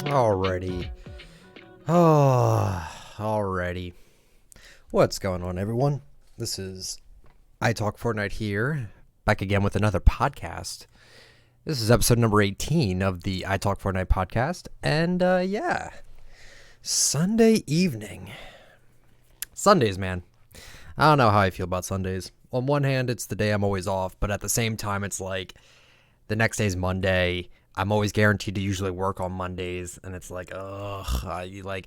Alrighty. Oh, alrighty. What's going on, everyone? This is ITalkFortnite here, back again with another podcast. This is episode number 18 of the ITalkFortnite podcast, and yeah, Sunday evening. Sundays, man. I don't know how I feel about Sundays. On one hand, it's the day I'm always off, but at the same time, it's like the next day's Monday. I'm always guaranteed to usually work on Mondays, and it's like, you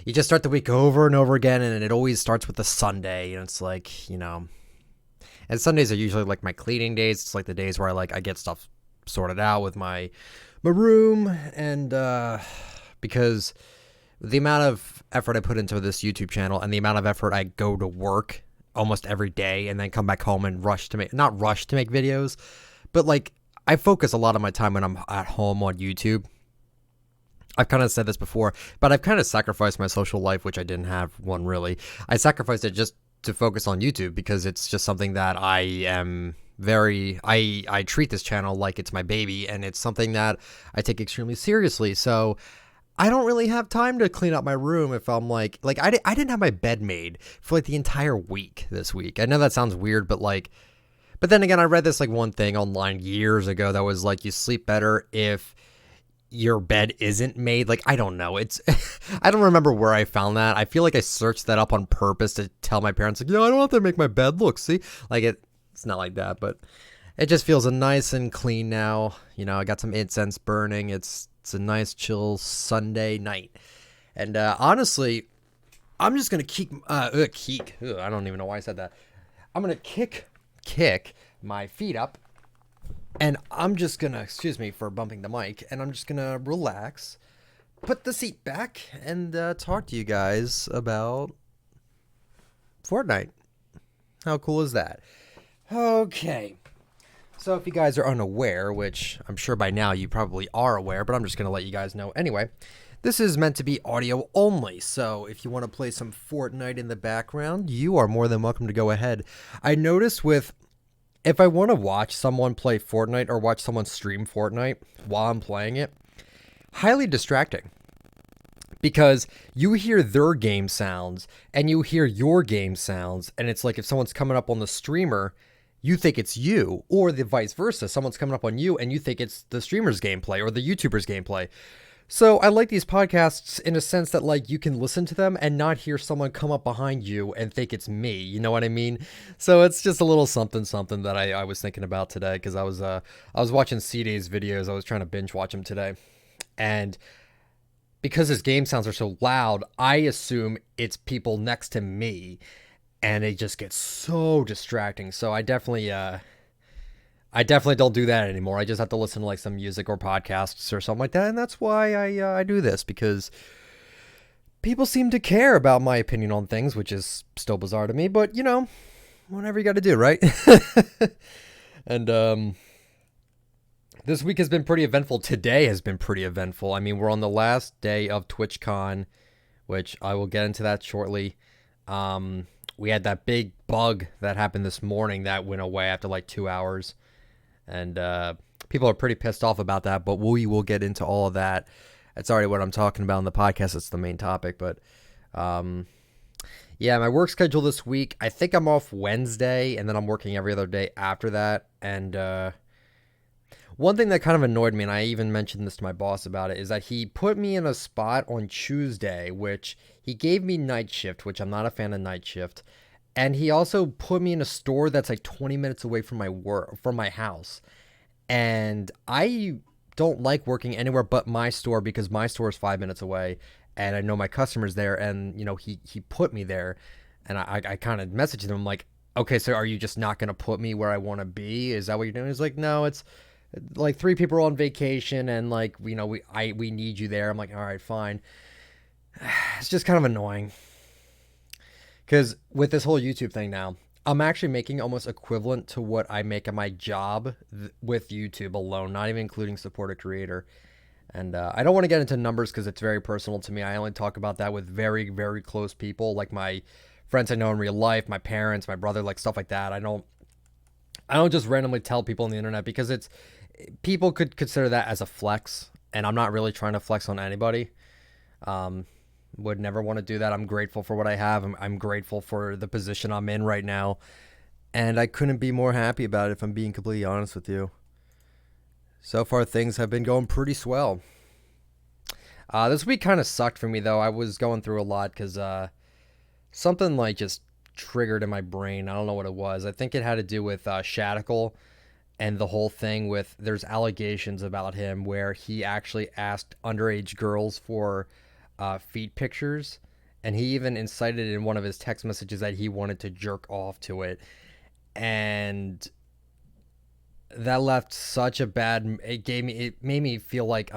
just start the week over and over again, and it always starts with a Sunday, and it's like, and Sundays are usually like my cleaning days. It's like the days where I get stuff sorted out with my room, and because the amount of effort I put into this YouTube channel and the amount of effort I go to work almost every day and then come back home and not rush to make videos, but like, I focus a lot of my time when I'm at home on YouTube. I've kind of said this before, but I've kind of sacrificed my social life, which I didn't have one really. I sacrificed it just to focus on YouTube because it's just something that I treat this channel like it's my baby, and it's something that I take extremely seriously. So I don't really have time to clean up my room if I'm like I didn't have my bed made for like the entire week this week. I know that sounds weird, but then again, I read this like one thing online years ago that was like, you sleep better if your bed isn't made. Like, I don't know. It's, I don't remember where I found that. I feel like I searched that up on purpose to tell my parents, like, I don't have to make my bed look, see? Like, it's not like that, but it just feels nice and clean now. I got some incense burning. It's a nice chill Sunday night. And honestly, I'm just going to I don't even know why I said that. I'm going to kick my feet up, and I'm just gonna, excuse me for bumping the mic, and I'm just gonna relax, put the seat back, and talk to you guys about Fortnite. How cool is that? Okay, so if you guys are unaware, which I'm sure by now you probably are aware, but I'm just gonna let you guys know anyway, this is meant to be audio only, so if you want to play some Fortnite in the background, you are more than welcome to go ahead. I noticed if I want to watch someone play Fortnite or watch someone stream Fortnite while I'm playing it, highly distracting. Because you hear their game sounds and you hear your game sounds, and it's like if someone's coming up on the streamer, you think it's you, or the vice versa. Someone's coming up on you and you think it's the streamer's gameplay or the YouTuber's gameplay. So I like these podcasts in a sense that like you can listen to them and not hear someone come up behind you and think it's me. You know what I mean? So it's just a little something that I was thinking about today, because I was watching C-Day's videos. I was trying to binge watch them today. And because his game sounds are so loud, I assume it's people next to me, and it just gets so distracting. So I definitely don't do that anymore. I just have to listen to like some music or podcasts or something like that, and that's why I do this, because people seem to care about my opinion on things, which is still bizarre to me, but whatever you got to do, right? And this week has been pretty eventful. Today has been pretty eventful. I mean, we're on the last day of Twitchcon, which I will get into that shortly. We had that big bug that happened this morning that went away after like 2 hours. And people are pretty pissed off about that, but we will get into all of that. That's already what I'm talking about in the podcast. It's the main topic. But yeah, my work schedule this week, I think I'm off Wednesday, and then I'm working every other day after that. And one thing that kind of annoyed me, and I even mentioned this to my boss about it, is that he put me in a spot on Tuesday, which he gave me night shift, which I'm not a fan of night shift. And he also put me in a store that's like 20 minutes away from my house. And I don't like working anywhere but my store, because my store is 5 minutes away and I know my customers there. And, he put me there, and I kind of messaged him. I'm like, okay, so are you just not going to put me where I want to be? Is that what you're doing? He's like, no, it's like 3 people are on vacation, and like, we need you there. I'm like, all right, fine. It's just kind of annoying. Because with this whole YouTube thing now, I'm actually making almost equivalent to what I make at my job with YouTube alone, not even including support a creator. And I don't want to get into numbers because it's very personal to me. I only talk about that with very, very close people, like my friends I know in real life, my parents, my brother, like stuff like that. I don't just randomly tell people on the internet because people could consider that as a flex, and I'm not really trying to flex on anybody. Would never want to do that. I'm grateful for what I have. I'm grateful for the position I'm in right now, and I couldn't be more happy about it if I'm being completely honest with you. So far, things have been going pretty swell. This week kind of sucked for me, though. I was going through a lot because something like just triggered in my brain. I don't know what it was. I think it had to do with Shadical and the whole thing with there's allegations about him where he actually asked underage girls for feet pictures, and he even incited in one of his text messages that he wanted to jerk off to it, and that left such a bad. It made me feel like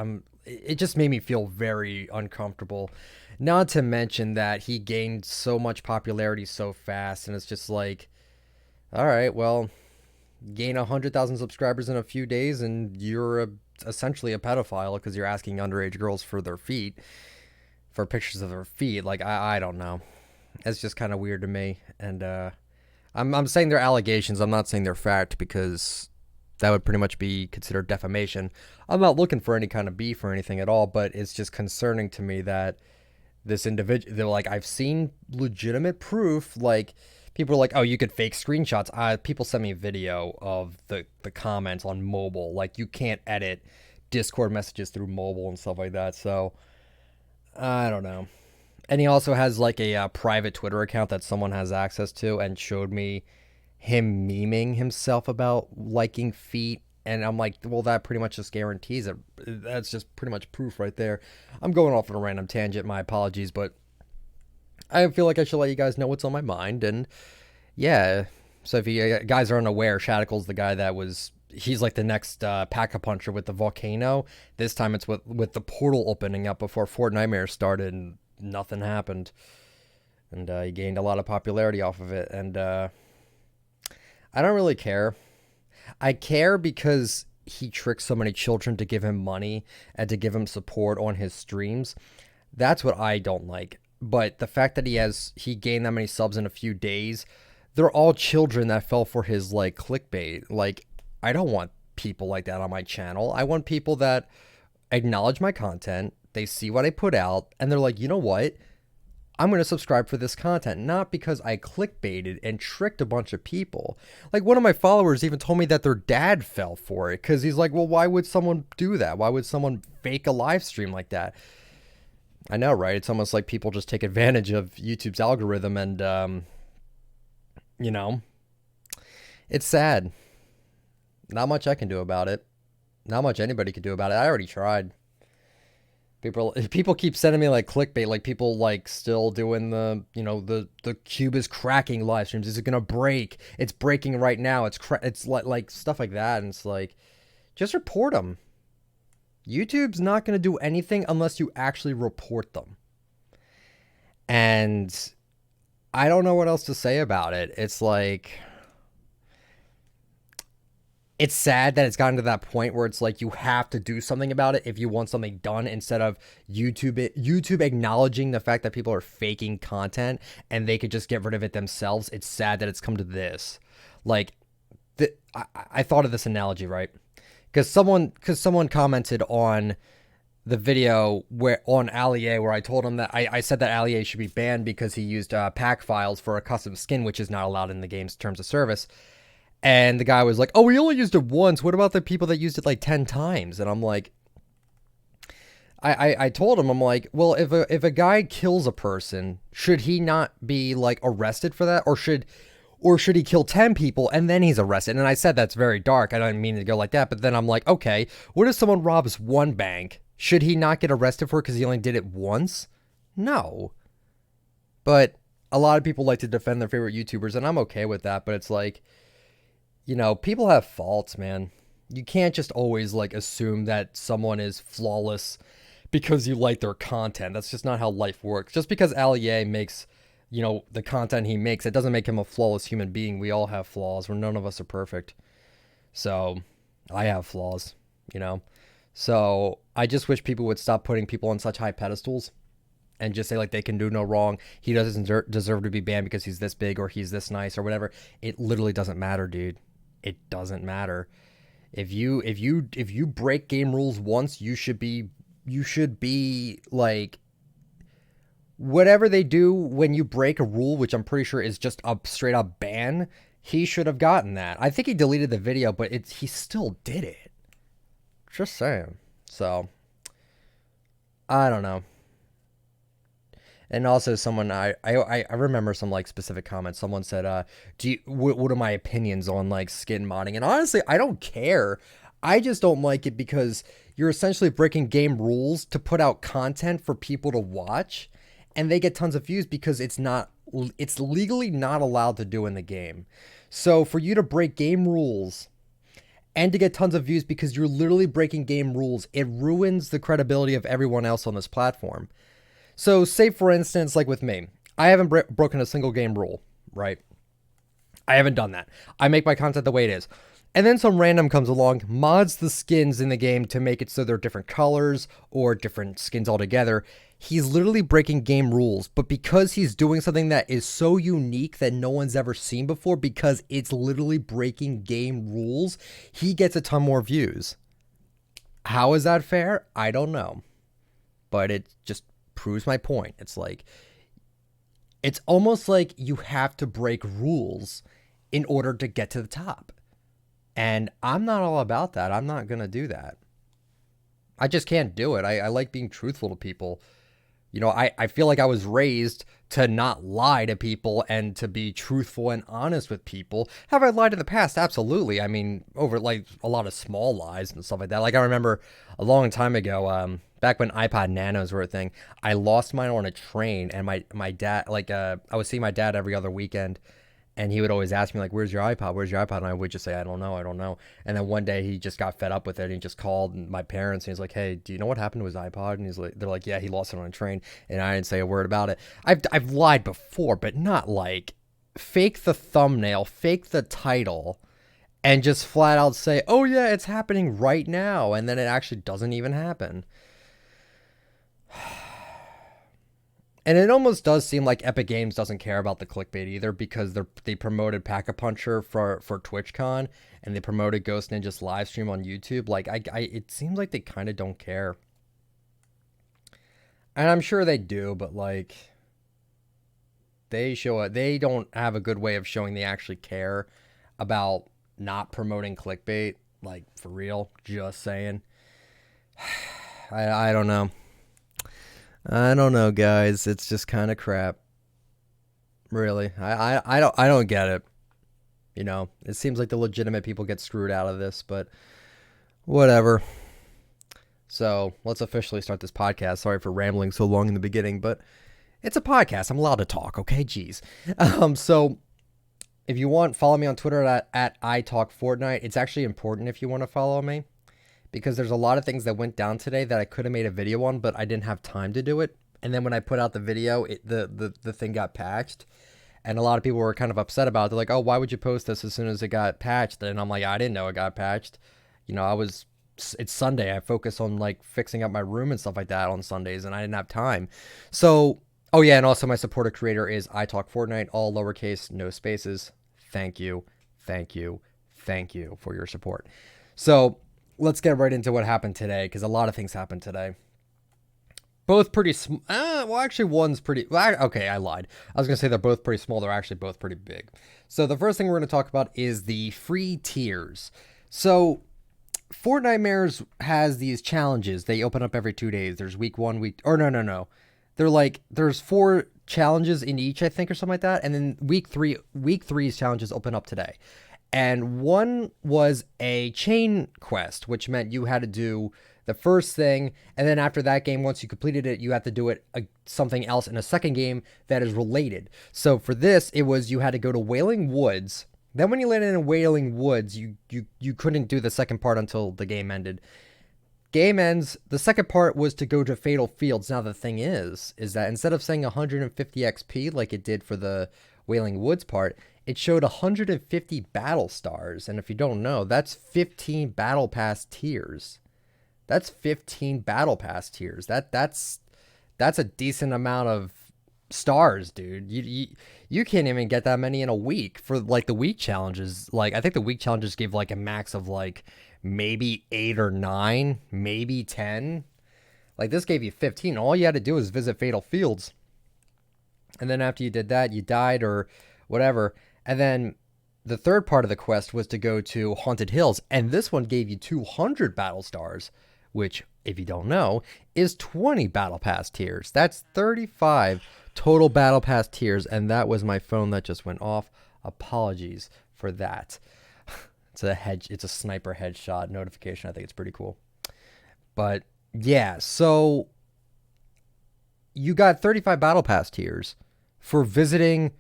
it just made me feel very uncomfortable. Not to mention that he gained so much popularity so fast, and it's just like, all right, well, gain 100,000 subscribers in a few days, and you're essentially a pedophile because you're asking underage girls for their feet, for pictures of their feet. Like, I don't know. It's just kind of weird to me, and I'm saying they're allegations. I'm not saying they're fact because that would pretty much be considered defamation. I'm not looking for any kind of beef or anything at all, but it's just concerning to me that this individual, they're like, I've seen legitimate proof. Like, people are like, oh, you could fake screenshots. People send me a video of the comments on mobile. Like, you can't edit Discord messages through mobile and stuff like that. So, I don't know. And he also has like a private Twitter account that someone has access to, and showed me him memeing himself about liking feet. And I'm like, well, that pretty much just guarantees it. That's just pretty much proof right there. I'm going off on a random tangent. My apologies, but I feel like I should let you guys know what's on my mind. And yeah, so if you guys are unaware, Shadical's the guy that he's like the next Pack-a-Puncher with the volcano. This time it's with the portal opening up before Fortnite started, and nothing happened. And he gained a lot of popularity off of it. And I don't really care. I care because he tricks so many children to give him money and to give him support on his streams. That's what I don't like. But the fact that he gained that many subs in a few days, they're all children that fell for his like clickbait. Like, I don't want people like that on my channel. I want people that acknowledge my content, they see what I put out, and they're like, you know what? I'm going to subscribe for this content, not because I clickbaited and tricked a bunch of people. Like, one of my followers even told me that their dad fell for it because he's like, well, why would someone do that? Why would someone fake a live stream like that? I know, right? It's almost like people just take advantage of YouTube's algorithm, and, you know, it's sad. Not much I can do about it. Not much anybody can do about it. I already tried. People keep sending me like clickbait, like people like still doing the cube is cracking live streams. Is it gonna break? It's breaking right now. It's like stuff like that, and it's like, just report them. YouTube's not gonna do anything unless you actually report them. And I don't know what else to say about it. It's like, it's sad that it's gotten to that point where it's like you have to do something about it if you want something done, instead of YouTube acknowledging the fact that people are faking content and they could just get rid of it themselves. It's sad that it's come to this. Like, I thought of this analogy, right? Because someone commented on the video on Allier where I told him that I said that Allier should be banned because he used pack files for a custom skin, which is not allowed in the game's terms of service. And the guy was like, oh, we only used it once. What about the people that used it like 10 times? And I'm like, I told him, I'm like, well, if a guy kills a person, should he not be like arrested for that? Or should he kill 10 people and then he's arrested? And I said, that's very dark. I don't mean to go like that. But then I'm like, okay, what if someone robs one bank? Should he not get arrested for it because he only did it once? No. But a lot of people like to defend their favorite YouTubers, and I'm okay with that. But it's like, you know, people have faults, man. You can't just always like assume that someone is flawless because you like their content. That's just not how life works. Just because Allier makes, you know, the content he makes, it doesn't make him a flawless human being. We all have flaws. None of us are perfect. So I have flaws, you know. So I just wish people would stop putting people on such high pedestals and just say like they can do no wrong. He doesn't deserve to be banned because he's this big or he's this nice or whatever. It literally doesn't matter, dude. It doesn't matter. If you break game rules once, you should be like, whatever they do when you break a rule, which I'm pretty sure is just a straight up ban. He should have gotten that. I think he deleted the video, but he still did it. Just saying. So I don't know. And also someone, I remember some like specific comments. Someone said, what are my opinions on like skin modding? And honestly, I don't care. I just don't like it because you're essentially breaking game rules to put out content for people to watch, and they get tons of views because it's legally not allowed to do in the game. So for you to break game rules and to get tons of views because you're literally breaking game rules, it ruins the credibility of everyone else on this platform. So say, for instance, like with me, I haven't broken a single game rule, right? I haven't done that. I make my content the way it is. And then some random comes along, mods the skins in the game to make it so they're different colors or different skins altogether. He's literally breaking game rules, but because he's doing something that is so unique that no one's ever seen before, because it's literally breaking game rules, he gets a ton more views. How is that fair? I don't know. But it just proves my point. It's like, it's almost like you have to break rules in order to get to the top. And I'm not all about that. I'm not going to do that. I just can't do it. I like being truthful to people. You know, I feel like I was raised to not lie to people and to be truthful and honest with people. Have I lied in the past? Absolutely. I mean, over like a lot of small lies and stuff like that. Like I remember a long time ago, back when iPod Nanos were a thing, I lost mine on a train, and my dad, like I would see my dad every other weekend, and he would always ask me like, "Where's your iPod? Where's your iPod?" And I would just say, "I don't know." And then one day he just got fed up with it, and he just called my parents, and he's like, "Hey, do you know what happened to his iPod?" And they're like, "Yeah, he lost it on a train." And I didn't say a word about it. I've lied before, but not like fake the thumbnail, fake the title, and just flat out say, "Oh yeah, it's happening right now," and then it actually doesn't even happen. And it almost does seem like Epic Games doesn't care about the clickbait either, because they promoted Pack-a-Puncher for TwitchCon, and they promoted Ghost Ninja's live stream on YouTube. Like, it seems like they kind of don't care. And I'm sure they do, but like, they don't have a good way of showing they actually care about not promoting clickbait. Like, for real, just saying. I don't know. I don't know, guys. It's just kind of crap. Really. I don't get it. You know, it seems like the legitimate people get screwed out of this, but whatever. So let's officially start this podcast. Sorry for rambling so long in the beginning, but it's a podcast. I'm allowed to talk, okay? Jeez. So if you want, follow me on Twitter at ITalkFortnite. It's actually important if you want to follow me, because there's a lot of things that went down today that I could have made a video on, but I didn't have time to do it. And then when I put out the video, the thing got patched. And a lot of people were kind of upset about it. They're like, "Oh, why would you post this as soon as it got patched?" And I'm like, I didn't know it got patched. You know, it's Sunday. I focus on like fixing up my room and stuff like that on Sundays, and I didn't have time. So, oh yeah, and also my supporter creator is ITalkFortnite, all lowercase, no spaces. Thank you for your support. So let's get right into what happened today, because a lot of things happened today. Both pretty small. Well, actually, one's pretty. Well, okay, I lied. I was going to say they're both pretty small. They're actually both pretty big. So the first thing we're going to talk about is the free tiers. So Fortnitemares has these challenges. They open up every 2 days. There's week 1, no. They're like, there's 4 challenges in each, I think, or something like that. And then week 3's challenges open up today. And one was a chain quest, which meant you had to do the first thing, and then after that game, once you completed it, you have to do it something else in a second game that is related. So for this, it was you had to go to Wailing Woods. Then when you landed in Wailing Woods, you couldn't do the second part until the game ended. Game ends. The second part was to go to Fatal Fields. Now the thing is that instead of saying 150 XP like it did for the Wailing Woods part, it showed 150 battle stars. And if you don't know, that's 15 battle pass tiers. That's 15 battle pass tiers. That's that's a decent amount of stars, dude. You can't even get that many in a week for like the week challenges. Like I think the week challenges gave like a max of like maybe 8 or 9, maybe 10. Like this gave you 15. All you had to do was visit Fatal Fields. And then after you did that, you died or whatever. And then the third part of the quest was to go to Haunted Hills. And this one gave you 200 battle stars, which, if you don't know, is 20 battle pass tiers. That's 35 total battle pass tiers. And that was my phone that just went off. Apologies for that. It's a sniper headshot notification. I think it's pretty cool. But yeah, so you got 35 battle pass tiers for visiting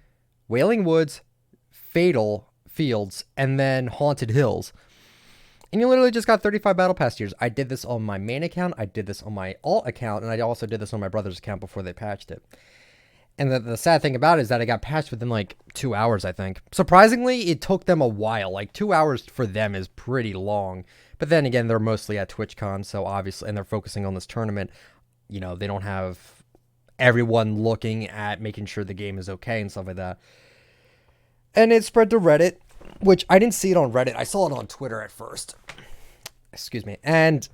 Wailing Woods, Fatal Fields, and then Haunted Hills. And you literally just got 35 battle pass tiers. I did this on my main account, I did this on my alt account, and I also did this on my brother's account before they patched it. And the sad thing about it is that it got patched within like 2 hours, I think. Surprisingly, it took them a while. Like 2 hours for them is pretty long. But then again, they're mostly at TwitchCon, so obviously, and they're focusing on this tournament. You know, they don't have everyone looking at making sure the game is okay and stuff like that. And it spread to Reddit, which I didn't see it on Reddit. I saw it on Twitter at first. Excuse me. And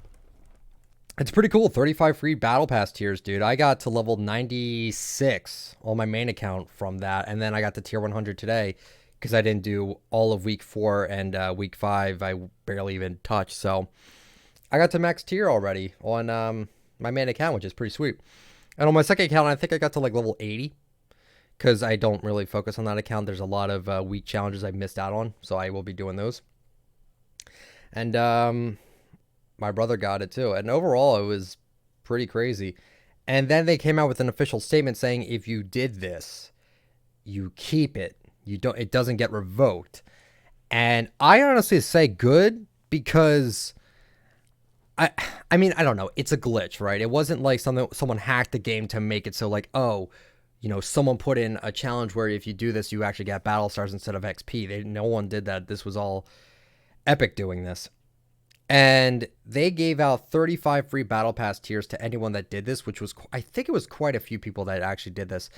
it's pretty cool. 35 free battle pass tiers, dude. I got to level 96 on my main account from that. And then I got to tier 100 today because I didn't do all of week 4 and week 5. I barely even touched. So I got to max tier already on my main account, which is pretty sweet. And on my second account, I think I got to like level 80 because I don't really focus on that account. There's a lot of week challenges I missed out on, so I will be doing those. And my brother got it too. And overall, it was pretty crazy. And then they came out with an official statement saying if you did this, you keep it. It doesn't get revoked. And I honestly say good because I mean, I don't know. It's a glitch, right? It wasn't like someone hacked the game to make it so like, oh, you know, someone put in a challenge where if you do this, you actually get battle stars instead of XP. No one did that. This was all Epic doing this. And they gave out 35 free battle pass tiers to anyone that did this, which was, I think it was quite a few people that actually did this.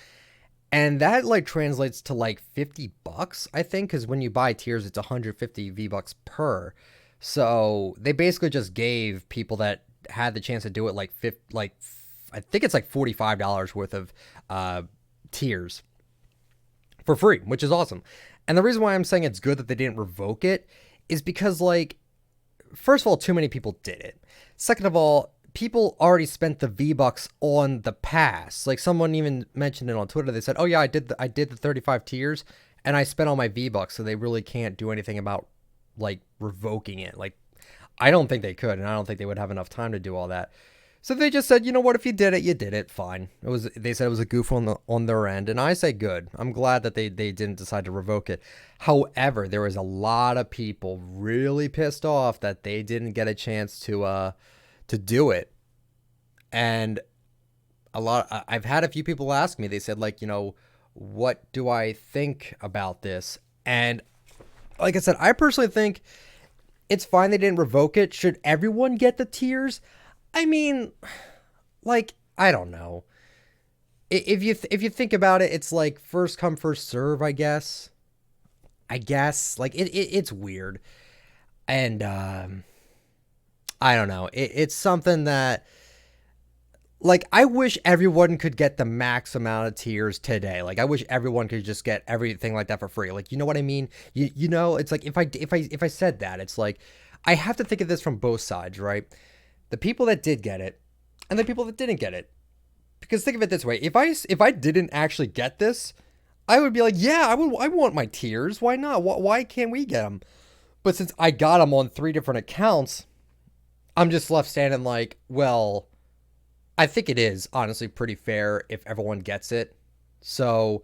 And that like translates to like $50, I think, because when you buy tiers, it's 150 V-Bucks per. So they basically just gave people that had the chance to do it like I think it's like $45 worth of tiers for free, which is awesome. And the reason why I'm saying it's good that they didn't revoke it is because, like, first of all, too many people did it. Second of all, people already spent the V-Bucks on the pass. Like, someone even mentioned it on Twitter. They said, oh yeah, I did the 35 tiers and I spent all my V-Bucks, so they really can't do anything about like revoking it. Like, I don't think they could, and I don't think they would have enough time to do all that. So they just said, you know what, if you did it, you did it, fine. They said it was a goof on their end, and I say good. I'm glad that they didn't decide to revoke it. However, there was a lot of people really pissed off that they didn't get a chance to do it. And I've had a few people ask me, they said, like, you know, what do I think about this? And like I said, I personally think it's fine they didn't revoke it. Should everyone get the tiers? I mean, like, I don't know. If you think about it, it's like first come, first serve, I guess. Like, it's weird. And I don't know. It's something that, like, I wish everyone could get the max amount of tiers today. Like, I wish everyone could just get everything like that for free. Like, you know what I mean? You know, it's like if I said that, it's like I have to think of this from both sides, right? The people that did get it and the people that didn't get it. Because think of it this way: if I didn't actually get this, I would be like, yeah, I want my tiers. Why not? Why can't we get them? But since I got them on 3 different accounts, I'm just left standing like, well, I think it is honestly pretty fair if everyone gets it. So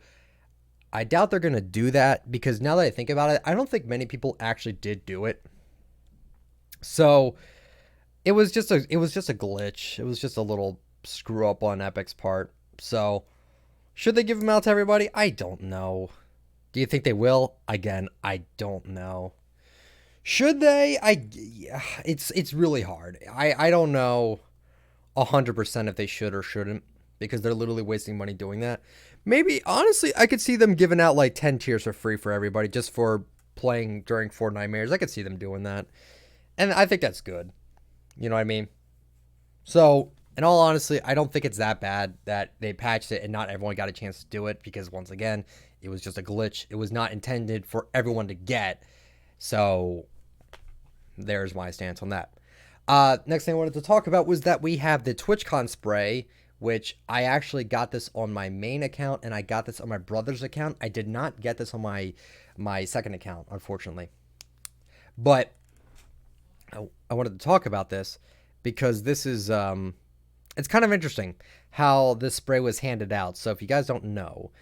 I doubt they're going to do that, because now that I think about it, I don't think many people actually did do it. So it was just a glitch. It was just a little screw up on Epic's part. So should they give them out to everybody? I don't know. Do you think they will? Again, I don't know. Should they? It's really hard. I don't know 100% if they should or shouldn't, because they're literally wasting money doing that. Maybe, honestly, I could see them giving out like 10 tiers for free for everybody just for playing during Fortnite Mirrors. I could see them doing that. And I think that's good. You know what I mean? So, in all honesty, I don't think it's that bad that they patched it and not everyone got a chance to do it because, once again, it was just a glitch. It was not intended for everyone to get. So, there's my stance on that. Next thing I wanted to talk about was that we have the Twitchcon Spray, which I actually got this on my main account and I got this on my brother's account. I did not get this on my second account, unfortunately. But I wanted to talk about this because this is it's kind of interesting how this spray was handed out. So if you guys don't know,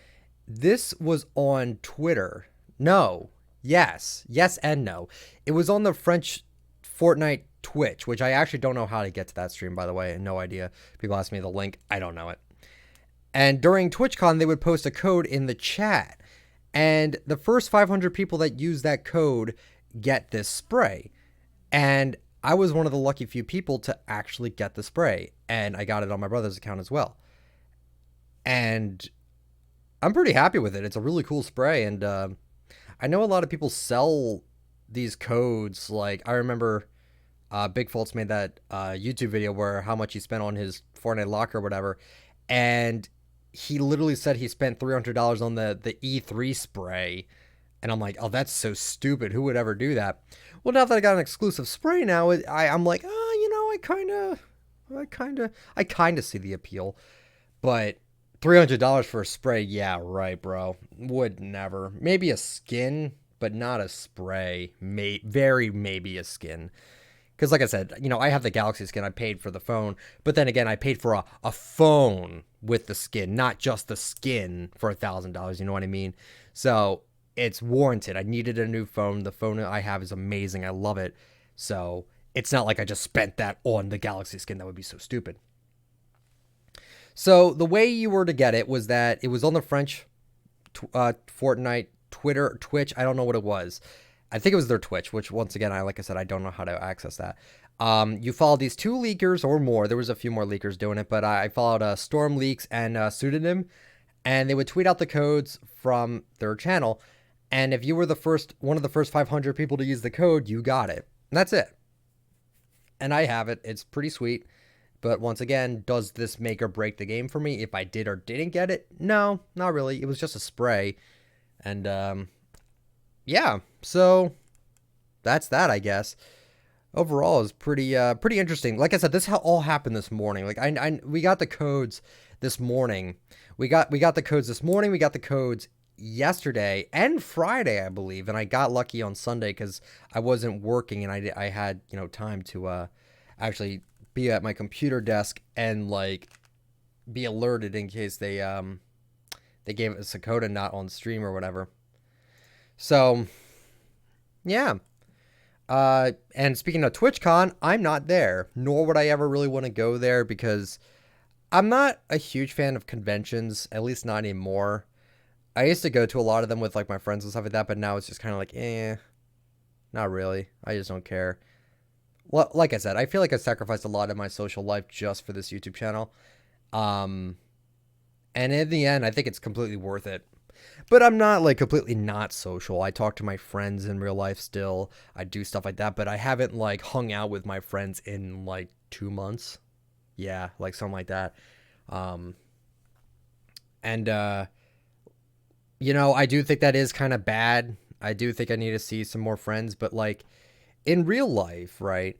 this was on Twitter. No, yes and no. It was on the French Fortnite Twitch, which I actually don't know how to get to that stream, by the way. No idea. People ask me the link. I don't know it. And during TwitchCon, they would post a code in the chat. And the first 500 people that use that code get this spray. And I was one of the lucky few people to actually get the spray. And I got it on my brother's account as well. And I'm pretty happy with it. It's a really cool spray. And I know a lot of people sell these codes. Like, I remember Big Faults made that YouTube video where how much he spent on his Fortnite locker or whatever. And he literally said he spent $300 on the E3 spray. And I'm like, oh, that's so stupid. Who would ever do that? Well, now that I got an exclusive spray now, I'm like, oh, you know, I kind of see the appeal. But $300 for a spray, yeah, right, bro. Would never. Maybe a skin, but not a spray. Maybe a skin. Because like I said, you know, I have the Galaxy skin. I paid for the phone. But then again, I paid for a phone with the skin, not just the skin for $1,000. You know what I mean? So it's warranted. I needed a new phone. The phone I have is amazing. I love it. So it's not like I just spent that on the Galaxy skin. That would be so stupid. So the way you were to get it was that it was on the French Fortnite Twitch. I don't know what it was. I think it was their Twitch, which once again, like I said, I don't know how to access that. You follow these two leakers or more. There was a few more leakers doing it, but I followed Storm Leaks and Pseudonym, and they would tweet out the codes from their channel. And if you were one of the first 500 people to use the code, you got it. And that's it. And I have it. It's pretty sweet. But once again, does this make or break the game for me if I did or didn't get it? No, not really. It was just a spray. And yeah, so that's that, I guess. Overall, is pretty interesting. Like I said, this all happened this morning. Like we got the codes this morning. We got the codes this morning. We got the codes yesterday and Friday, I believe. And I got lucky on Sunday because I wasn't working and I had time to actually be at my computer desk and like be alerted in case they gave us a code and not on stream or whatever. So, yeah. And speaking of TwitchCon, I'm not there, nor would I ever really want to go there because I'm not a huge fan of conventions, at least not anymore. I used to go to a lot of them with like my friends and stuff like that, but now it's just kind of like, not really. I just don't care. Well, like I said, I feel like I sacrificed a lot of my social life just for this YouTube channel. And in the end, I think it's completely worth it. But I'm not like completely not social. I talk to my friends in real life still. I do stuff like that, but I haven't like hung out with my friends in like 2 months. Yeah, like something like that. I do think that is kind of bad. I do think I need to see some more friends, but like in real life, right?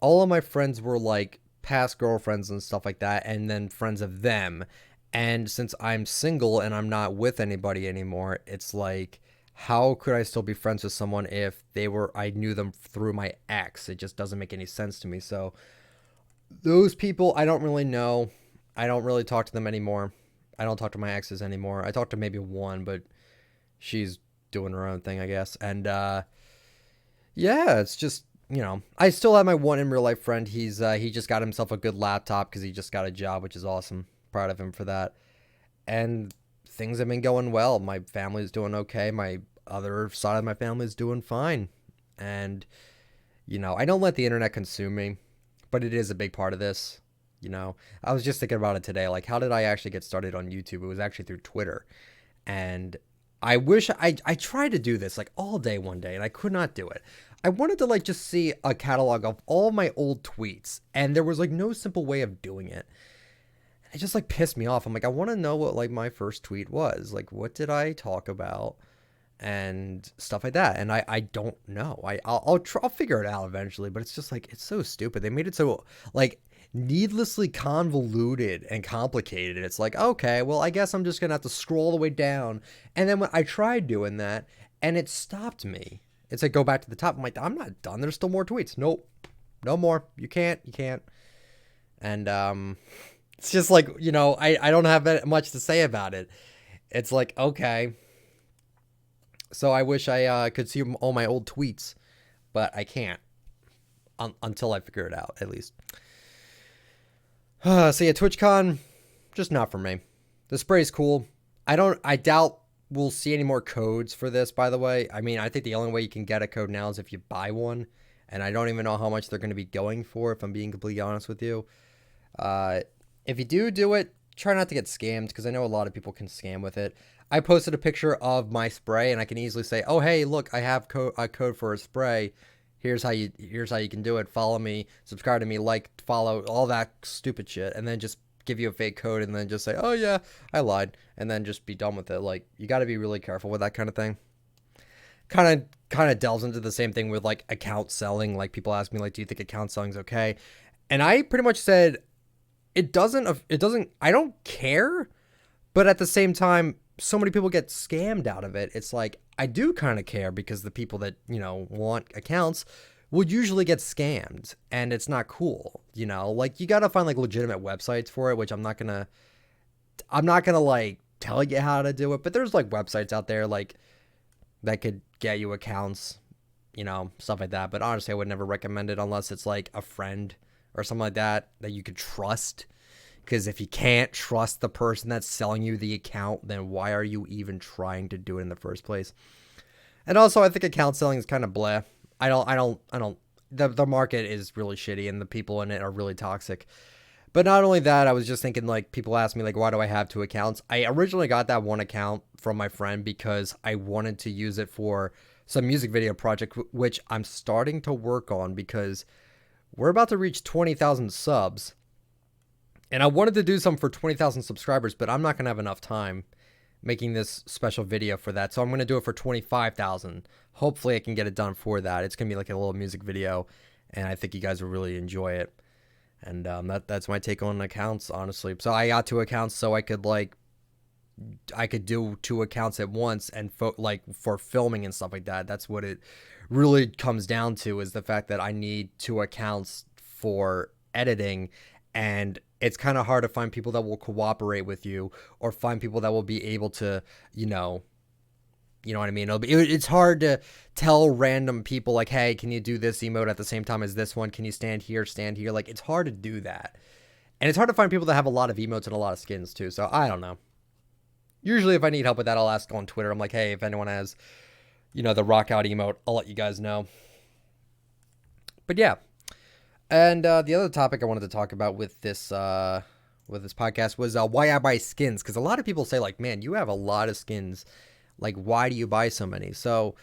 All of my friends were like past girlfriends and stuff like that, and then friends of them. And since I'm single and I'm not with anybody anymore, it's like, how could I still be friends with someone if I knew them through my ex? It just doesn't make any sense to me. So those people, I don't really know. I don't really talk to them anymore. I don't talk to my exes anymore. I talk to maybe one, but she's doing her own thing, I guess. And yeah, it's just, I still have my one in real life friend. He just got himself a good laptop because he just got a job, which is awesome. Proud of him for that. And things have been going well. My family's doing okay. My other side of my family is doing fine. And I don't let the internet consume me, but it is a big part of this. you know? I was just thinking about it today. Like, how did I actually get started on YouTube? It was actually through Twitter. And I wish I tried to do this like all day one day, and I could not do it. I wanted to like just see a catalog of all my old tweets, and there was like no simple way of doing it. It just like pissed me off. I'm like, I want to know what like my first tweet was. Like, what did I talk about? And stuff like that. And I don't know. I'll figure it out eventually, but it's just like, it's so stupid. They made it so like needlessly convoluted and complicated. It's like, okay, well, I guess I'm just gonna have to scroll all the way down. And then when I tried doing that, and it stopped me. It's like, go back to the top. I'm like, I'm not done. There's still more tweets. Nope, no more. You can't. And it's just like, you know, I don't have that much to say about it. It's like, okay. So I wish I could see all my old tweets, but I can't until I figure it out, at least. So yeah, TwitchCon, just not for me. The spray's cool. I doubt we'll see any more codes for this, by the way. I mean, I think the only way you can get a code now is if you buy one, and I don't even know how much they're going to be going for, if I'm being completely honest with you. If you do it, try not to get scammed, because I know a lot of people can scam with it. I posted a picture of my spray, and I can easily say, "Oh, hey, look, I have a code for a spray. Here's how you can do it. Follow me, subscribe to me, like, follow, all that stupid shit," and then just give you a fake code, and then just say, "Oh yeah, I lied," and then just be done with it. Like, you got to be really careful with that kind of thing. Kind of delves into the same thing with like account selling. Like, people ask me, like, do you think account selling is okay? And I pretty much said it doesn't. I don't care, but at the same time, so many people get scammed out of it. It's like, I do kind of care, because the people that, you know, want accounts would usually get scammed, and it's not cool, you know? Like, you got to find like legitimate websites for it, which I'm not going to like tell you how to do it, but there's like websites out there like that could get you accounts, you know, stuff like that. But honestly, I would never recommend it unless it's like a friend or something like that you could trust. Because if you can't trust the person that's selling you the account, then why are you even trying to do it in the first place? And also, I think account selling is kind of bleh. The market is really shitty, and the people in it are really toxic. But not only that, I was just thinking, like, people ask me, like, why do I have 2 accounts? I originally got that one account from my friend because I wanted to use it for some music video project, which I'm starting to work on, because we're about to reach 20,000 subs. And I wanted to do something for 20,000 subscribers, but I'm not going to have enough time making this special video for that. So I'm going to do it for 25,000. Hopefully I can get it done for that. It's going to be like a little music video, and I think you guys will really enjoy it. And that's my take on accounts, honestly. So I got 2 accounts so I could do 2 accounts at once, and for filming and stuff like that. That's what it really comes down to, is the fact that I need 2 accounts for editing. And it's kind of hard to find people that will cooperate with you, or find people that will be able to, you know what I mean? It's hard to tell random people, like, hey, can you do this emote at the same time as this one? Can you stand here? Like, it's hard to do that. And it's hard to find people that have a lot of emotes and a lot of skins too. So I don't know. Usually if I need help with that, I'll ask on Twitter. I'm like, hey, if anyone has, you know, the rock out emote, I'll let you guys know. But yeah. And the other topic I wanted to talk about with this podcast was why I buy skins. Because a lot of people say, like, man, you have a lot of skins. Like, why do you buy so many? So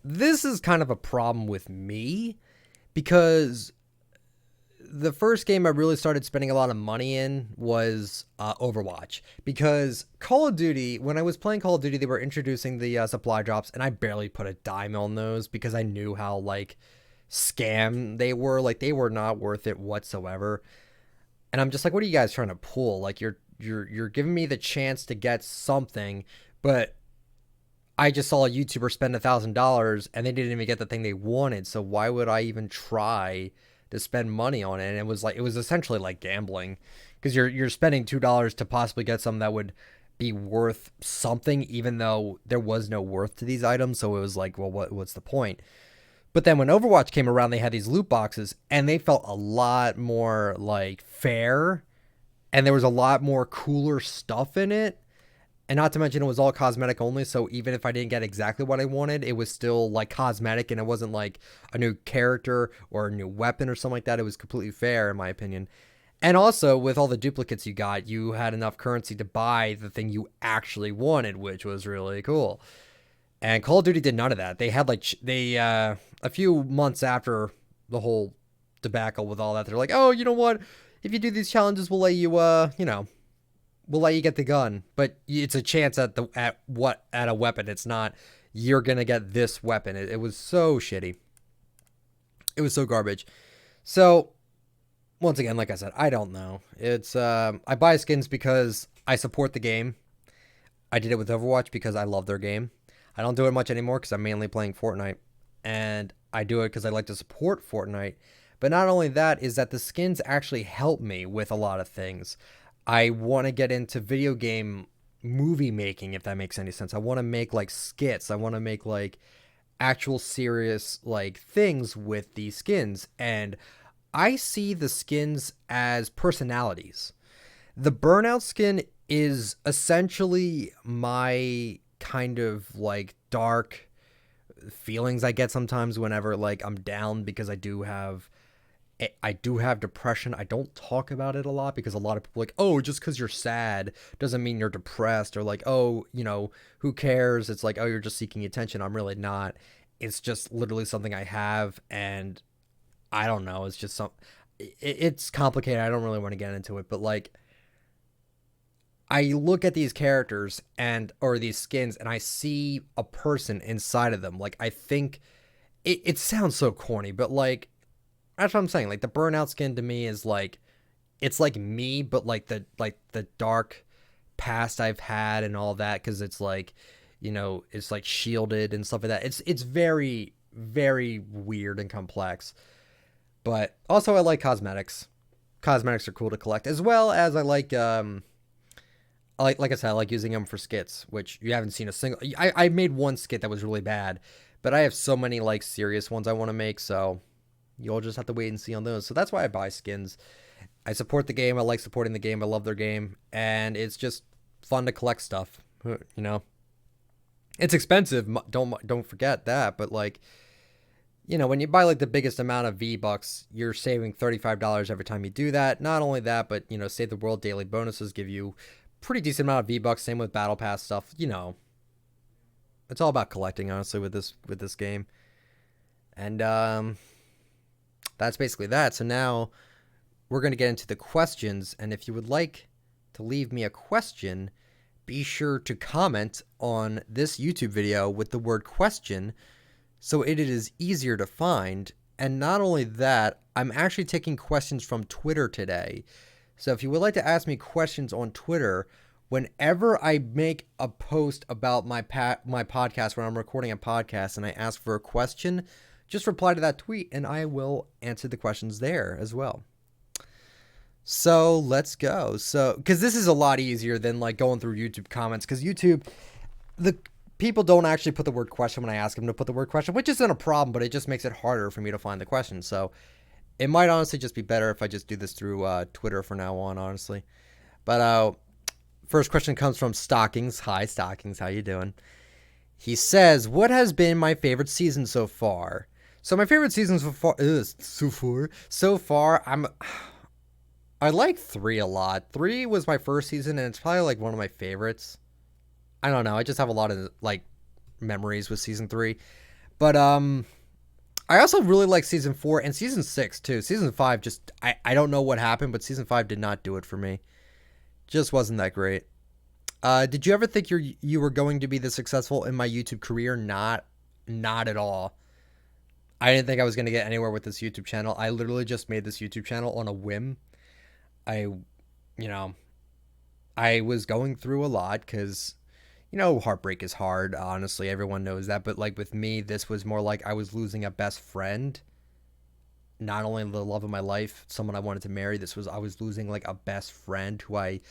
this is kind of a problem with me, because the first game I really started spending a lot of money in was Overwatch. Because Call of Duty, when I was playing Call of Duty, they were introducing the supply drops, and I barely put a dime on those because I knew how, like, scam they were. Like, they were not worth it whatsoever. And I'm just like, what are you guys trying to pull? Like, you're giving me the chance to get something, but I just saw a YouTuber spend $1,000 and they didn't even get the thing they wanted. So why would I even try to spend money on it? And it was essentially like gambling, because you're spending $2 to possibly get something that would be worth something, even though there was no worth to these items. So it was like, well, what's the point? But then when Overwatch came around, they had these loot boxes, and they felt a lot more like fair, and there was a lot more cooler stuff in it. And not to mention, it was all cosmetic only, so even if I didn't get exactly what I wanted, it was still like cosmetic, and it wasn't like a new character or a new weapon or something like that. It was completely fair, in my opinion. And also, with all the duplicates you got, you had enough currency to buy the thing you actually wanted, which was really cool. And Call of Duty did none of that. They had a few months after the whole debacle with all that, they're like, oh, you know what? If you do these challenges, we'll let you, we'll let you get the gun. But it's a chance at a weapon. It's not you're gonna get this weapon. It was so shitty. It was so garbage. So once again, like I said, I don't know. It's I buy skins because I support the game. I did it with Overwatch because I love their game. I don't do it much anymore because I'm mainly playing Fortnite, and I do it because I like to support Fortnite. But not only that, is that the skins actually help me with a lot of things. I want to get into video game movie making, if that makes any sense. I want to make like skits. I want to make like actual serious like things with these skins, and I see the skins as personalities. The Burnout skin is essentially my kind of like dark feelings I get sometimes whenever like I'm down, because I do have depression. I don't talk about it a lot because a lot of people are like, oh, just because you're sad doesn't mean you're depressed, or like, oh, who cares? It's like, oh, you're just seeking attention. I'm really not. It's just literally something I have, and I don't know. It's just it's complicated. I don't really want to get into it, but like, I look at these characters or these skins, and I see a person inside of them. Like, I think it sounds so corny, but like, that's what I'm saying. Like, the Burnout skin to me is like, it's like me, but like the dark past I've had and all that, because it's like, it's like shielded and stuff like that. It's very, very weird and complex. But also, I like cosmetics. Cosmetics are cool to collect, as well as I like like I said, I like using them for skits, which you haven't seen a single. I made one skit that was really bad, but I have so many like serious ones I want to make, so you'll just have to wait and see on those. So that's why I buy skins. I support the game. I like supporting the game. I love their game, and it's just fun to collect stuff. It's expensive. Don't forget that. But like, when you buy like the biggest amount of V-Bucks, you're saving $35 every time you do that. Not only that, but Save the World daily bonuses give you pretty decent amount of V-Bucks. Same with Battle Pass stuff. It's all about collecting, honestly, with this game. And that's basically that. So now we're going to get into the questions, and if you would like to leave me a question, be sure to comment on this YouTube video with the word question, so it is easier to find. And not only that, I'm actually taking questions from Twitter today. So if you would like to ask me questions on Twitter, whenever I make a post about my podcast, when I'm recording a podcast and I ask for a question, just reply to that tweet and I will answer the questions there as well. So let's go. So, because this is a lot easier than like going through YouTube comments, because YouTube, the people don't actually put the word question when I ask them to put the word question, which isn't a problem, but it just makes it harder for me to find the question. So it might honestly just be better if I just do this through Twitter from now on, honestly. But first question comes from Stockings. Hi, Stockings. How you doing? He says, what has been my favorite season so far? So my favorite season so far, I like 3 a lot. 3 was my first season, and it's probably like one of my favorites. I don't know. I just have a lot of like memories with season 3. But I also really like season 4 and season 6 too. Season 5 just I don't know what happened, but season 5 did not do it for me. Just wasn't that great. Did you ever think you were going to be this successful in my YouTube career? Not at all. I didn't think I was going to get anywhere with this YouTube channel. I literally just made this YouTube channel on a whim. I was going through a lot because, heartbreak is hard. Honestly, everyone knows that. But like with me, this was more like I was losing a best friend. Not only the love of my life, someone I wanted to marry. I was losing like a best friend who I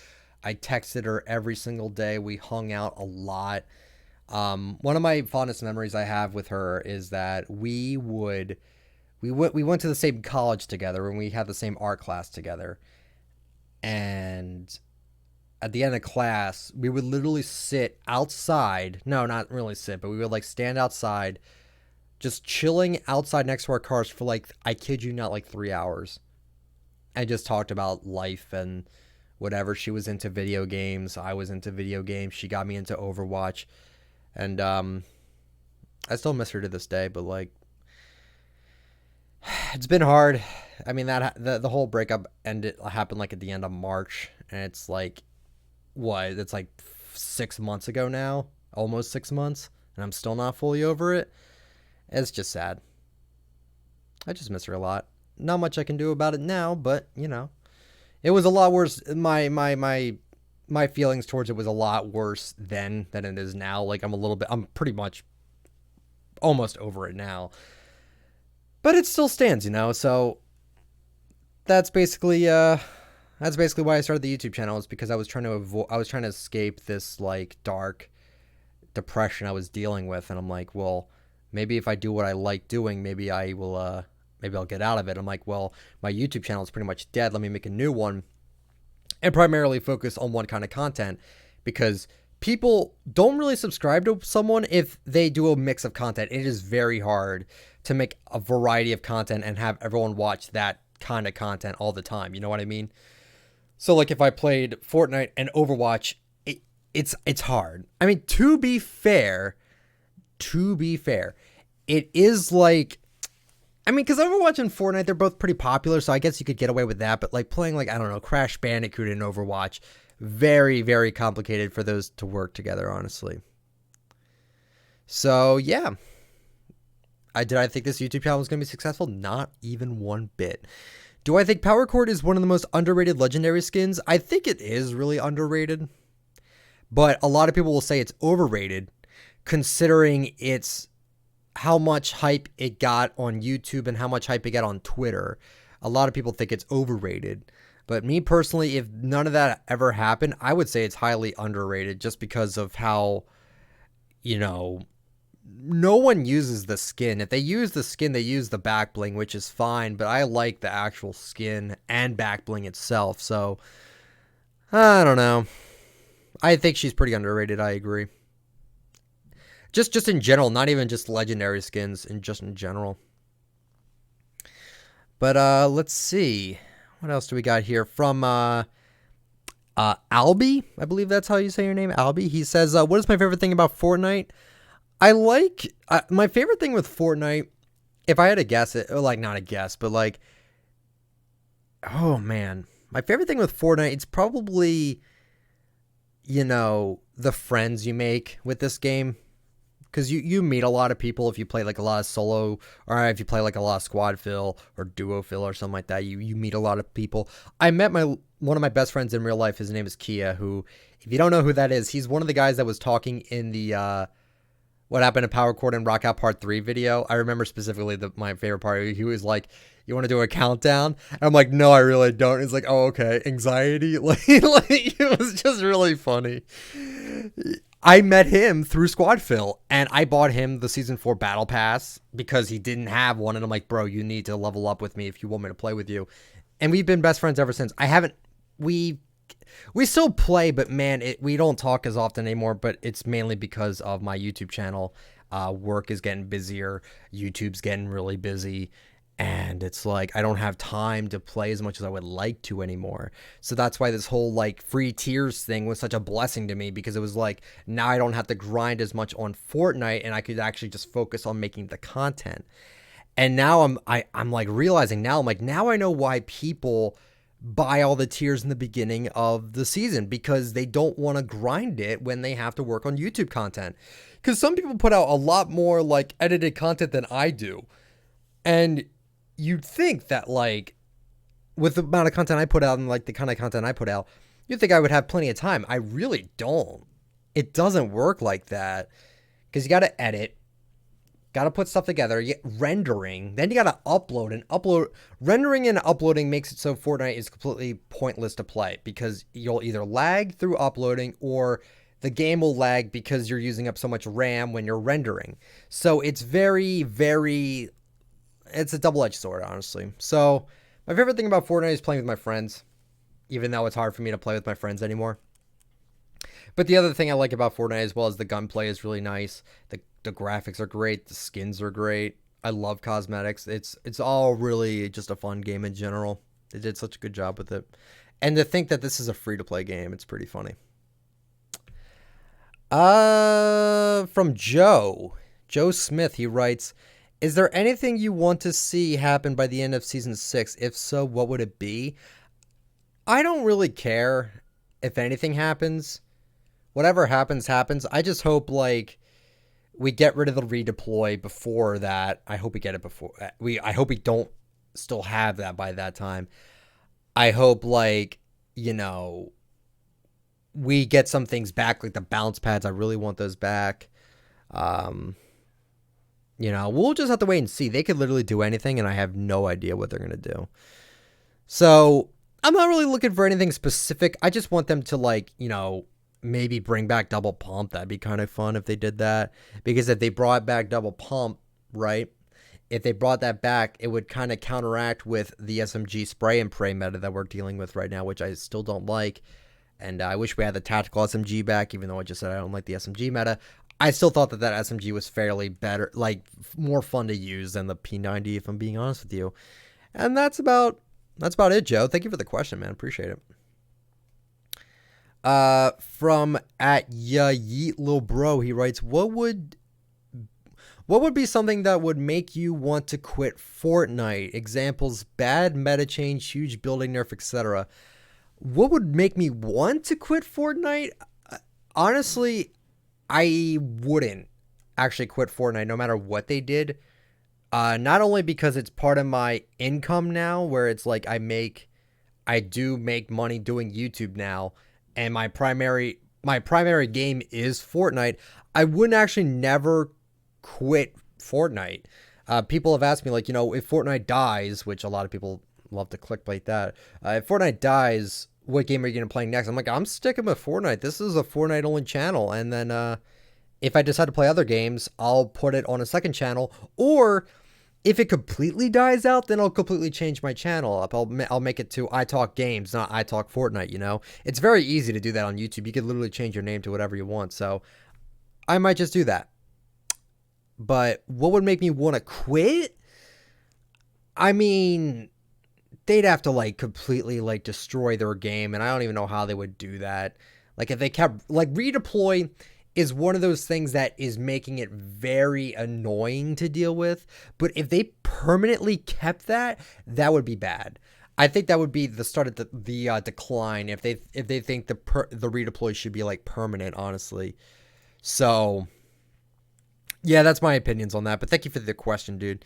texted her every single day. We hung out a lot. One of my fondest memories I have with her is that we went to the same college together, and we had the same art class together. And at the end of class, we would literally sit outside. No, not really sit, but we would like stand outside, just chilling outside next to our cars for like, I kid you not, like 3 hours. I just talked about life and whatever. She was into video games. I was into video games. She got me into Overwatch. And I still miss her to this day, but like it's been hard. I mean, that the whole breakup happened like at the end of March, and it's like what? It's like 6 months ago now, almost 6 months, and I'm still not fully over it. It's just sad. I just miss her a lot. Not much I can do about it now, but you know, it was a lot worse. My feelings towards it was a lot worse then than it is now. Like I'm pretty much almost over it now, but it still stands, you know. So that's basically why I started the YouTube channel, is because I was trying to escape this like dark depression I was dealing with, and I'm like, well, maybe if I do what I like doing, maybe I'll get out of it. I'm like, well, my YouTube channel is pretty much dead. Let me make a new one and primarily focus on one kind of content, because people don't really subscribe to someone if they do a mix of content. It is very hard to make a variety of content and have everyone watch that kind of content all the time. You know what I mean? So like if I played Fortnite and Overwatch, it's hard. I mean, to be fair, it is like, I mean, because Overwatch and Fortnite, they're both pretty popular, so I guess you could get away with that. But like playing like, I don't know, Crash Bandicoot and Overwatch, very, very complicated for those to work together, honestly. So yeah, did I think this YouTube channel was going to be successful? Not even one bit. Do I think Power Chord is one of the most underrated legendary skins? I think it is really underrated, but a lot of people will say it's overrated, considering it's how much hype it got on YouTube and how much hype it got on Twitter. A lot of people think it's overrated, but me personally, if none of that ever happened, I would say it's highly underrated, just because of how, you know, no one uses the skin. If they use the skin, they use the back bling, which is fine, but I like the actual skin and back bling itself. So I don't know. I think she's pretty underrated. I agree. Just in general, not even just legendary skins, and just in general. But let's see. What else do we got here? From Albie, I believe that's how you say your name, Albie. He says, what is my favorite thing about Fortnite? I like, my favorite thing with Fortnite, if I had to guess it, or like not a guess, but like, oh man. My favorite thing with Fortnite, it's probably, you know, the friends you make with this game. Because you meet a lot of people if you play like a lot of solo, or if you play like a lot of squad fill or duo fill or something like that. You meet a lot of people. I met one of my best friends in real life. His name is Kia, who, if you don't know who that is, he's one of the guys that was talking in the What Happened to Power Chord and Rock Out Part 3 video. I remember specifically my favorite part. He was like, you want to do a countdown? And I'm like, no, I really don't. He's like, oh, okay. Anxiety. Like it was just really funny. I met him through Squad Fill, and I bought him the Season 4 Battle Pass because he didn't have one, and I'm like, bro, you need to level up with me if you want me to play with you. And we've been best friends ever since. We still play, but man, we don't talk as often anymore, but it's mainly because of my YouTube channel. Work is getting busier, YouTube's getting really busy, and it's like I don't have time to play as much as I would like to anymore. So that's why this whole like free tiers thing was such a blessing to me, because it was like now I don't have to grind as much on Fortnite, and I could actually just focus on making the content. And now I'm like realizing now, I'm like, now I know why people buy all the tiers in the beginning of the season, because they don't want to grind it when they have to work on YouTube content. Because some people put out a lot more like edited content than I do, and you'd think that like with the amount of content I put out and like the kind of content I put out, you'd think I would have plenty of time. I really don't. It doesn't work like that, because you got to edit, got to put stuff together, you get rendering, then you got to upload, and rendering and uploading makes it so Fortnite is completely pointless to play, because you'll either lag through uploading, or the game will lag because you're using up so much RAM when you're rendering. So it's very, very, it's a double-edged sword, honestly. So my favorite thing about Fortnite is playing with my friends, even though it's hard for me to play with my friends anymore. But the other thing I like about Fortnite as well is the gunplay is really nice. The graphics are great. The skins are great. I love cosmetics. It's all really just a fun game in general. They did such a good job with it. And to think that this is a free-to-play game, it's pretty funny. From Joe Smith, he writes, is there anything you want to see happen by the end of Season 6? If so, what would it be? I don't really care if anything happens. Whatever happens, happens. I just hope, like, we get rid of the redeploy before that. I hope we get it before. I hope we don't still have that by that time. I hope, like, you know, we get some things back, like the bounce pads. I really want those back. You know, we'll just have to wait and see. They could literally do anything, and I have no idea what they're going to do. So I'm not really looking for anything specific. I just want them to, like, you know, maybe bring back double pump. That'd be kind of fun if they did that. Because if they brought back double pump, right? If they brought that back, it would kind of counteract with the SMG spray and pray meta that we're dealing with right now, which I still don't like. And I wish we had the tactical SMG back, even though I just said I don't like the SMG meta. I still thought that SMG was fairly better, like more fun to use than the P90, if I'm being honest with you. And that's about it, Joe. Thank you for the question, man. Appreciate it. From at Yeet Lil Bro, he writes, what would be something that would make you want to quit Fortnite? Examples: bad meta change, huge building nerf, etc. What would make me want to quit Fortnite? Honestly, I wouldn't actually quit Fortnite no matter what they did. Not only because it's part of my income now, where it's like I do make money doing YouTube now, and my primary game is Fortnite. I wouldn't actually never quit Fortnite. People have asked me, like, you know, if Fortnite dies, which a lot of people love to clickbait that. If Fortnite dies, what game are you going to play next? I'm like, I'm sticking with Fortnite. This is a Fortnite only channel. And then if I decide to play other games, I'll put it on a second channel. Or if it completely dies out, then I'll completely change my channel up. I'll make it to iTalk Games, not iTalk Fortnite, you know? It's very easy to do that on YouTube. You can literally change your name to whatever you want. So I might just do that. But what would make me want to quit? I mean, they'd have to, like, completely, like, destroy their game, and I don't even know how they would do that. Like, if they kept, like, redeploy is one of those things that is making it very annoying to deal with, but if they permanently kept that, that would be bad. I think that would be the start of the decline if they think the redeploy should be, like, permanent, honestly. So yeah, that's my opinions on that, but thank you for the question, dude.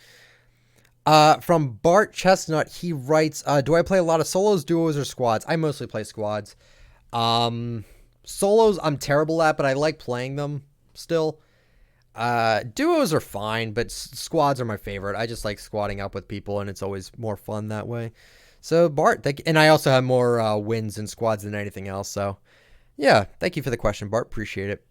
From Bart Chestnut, he writes, do I play a lot of solos, duos, or squads? I mostly play squads. Solos I'm terrible at, but I like playing them still. Duos are fine, but squads are my favorite. I just like squadding up with people, and it's always more fun that way. So, Bart, and I also have more wins in squads than anything else, so yeah, thank you for the question, Bart. Appreciate it.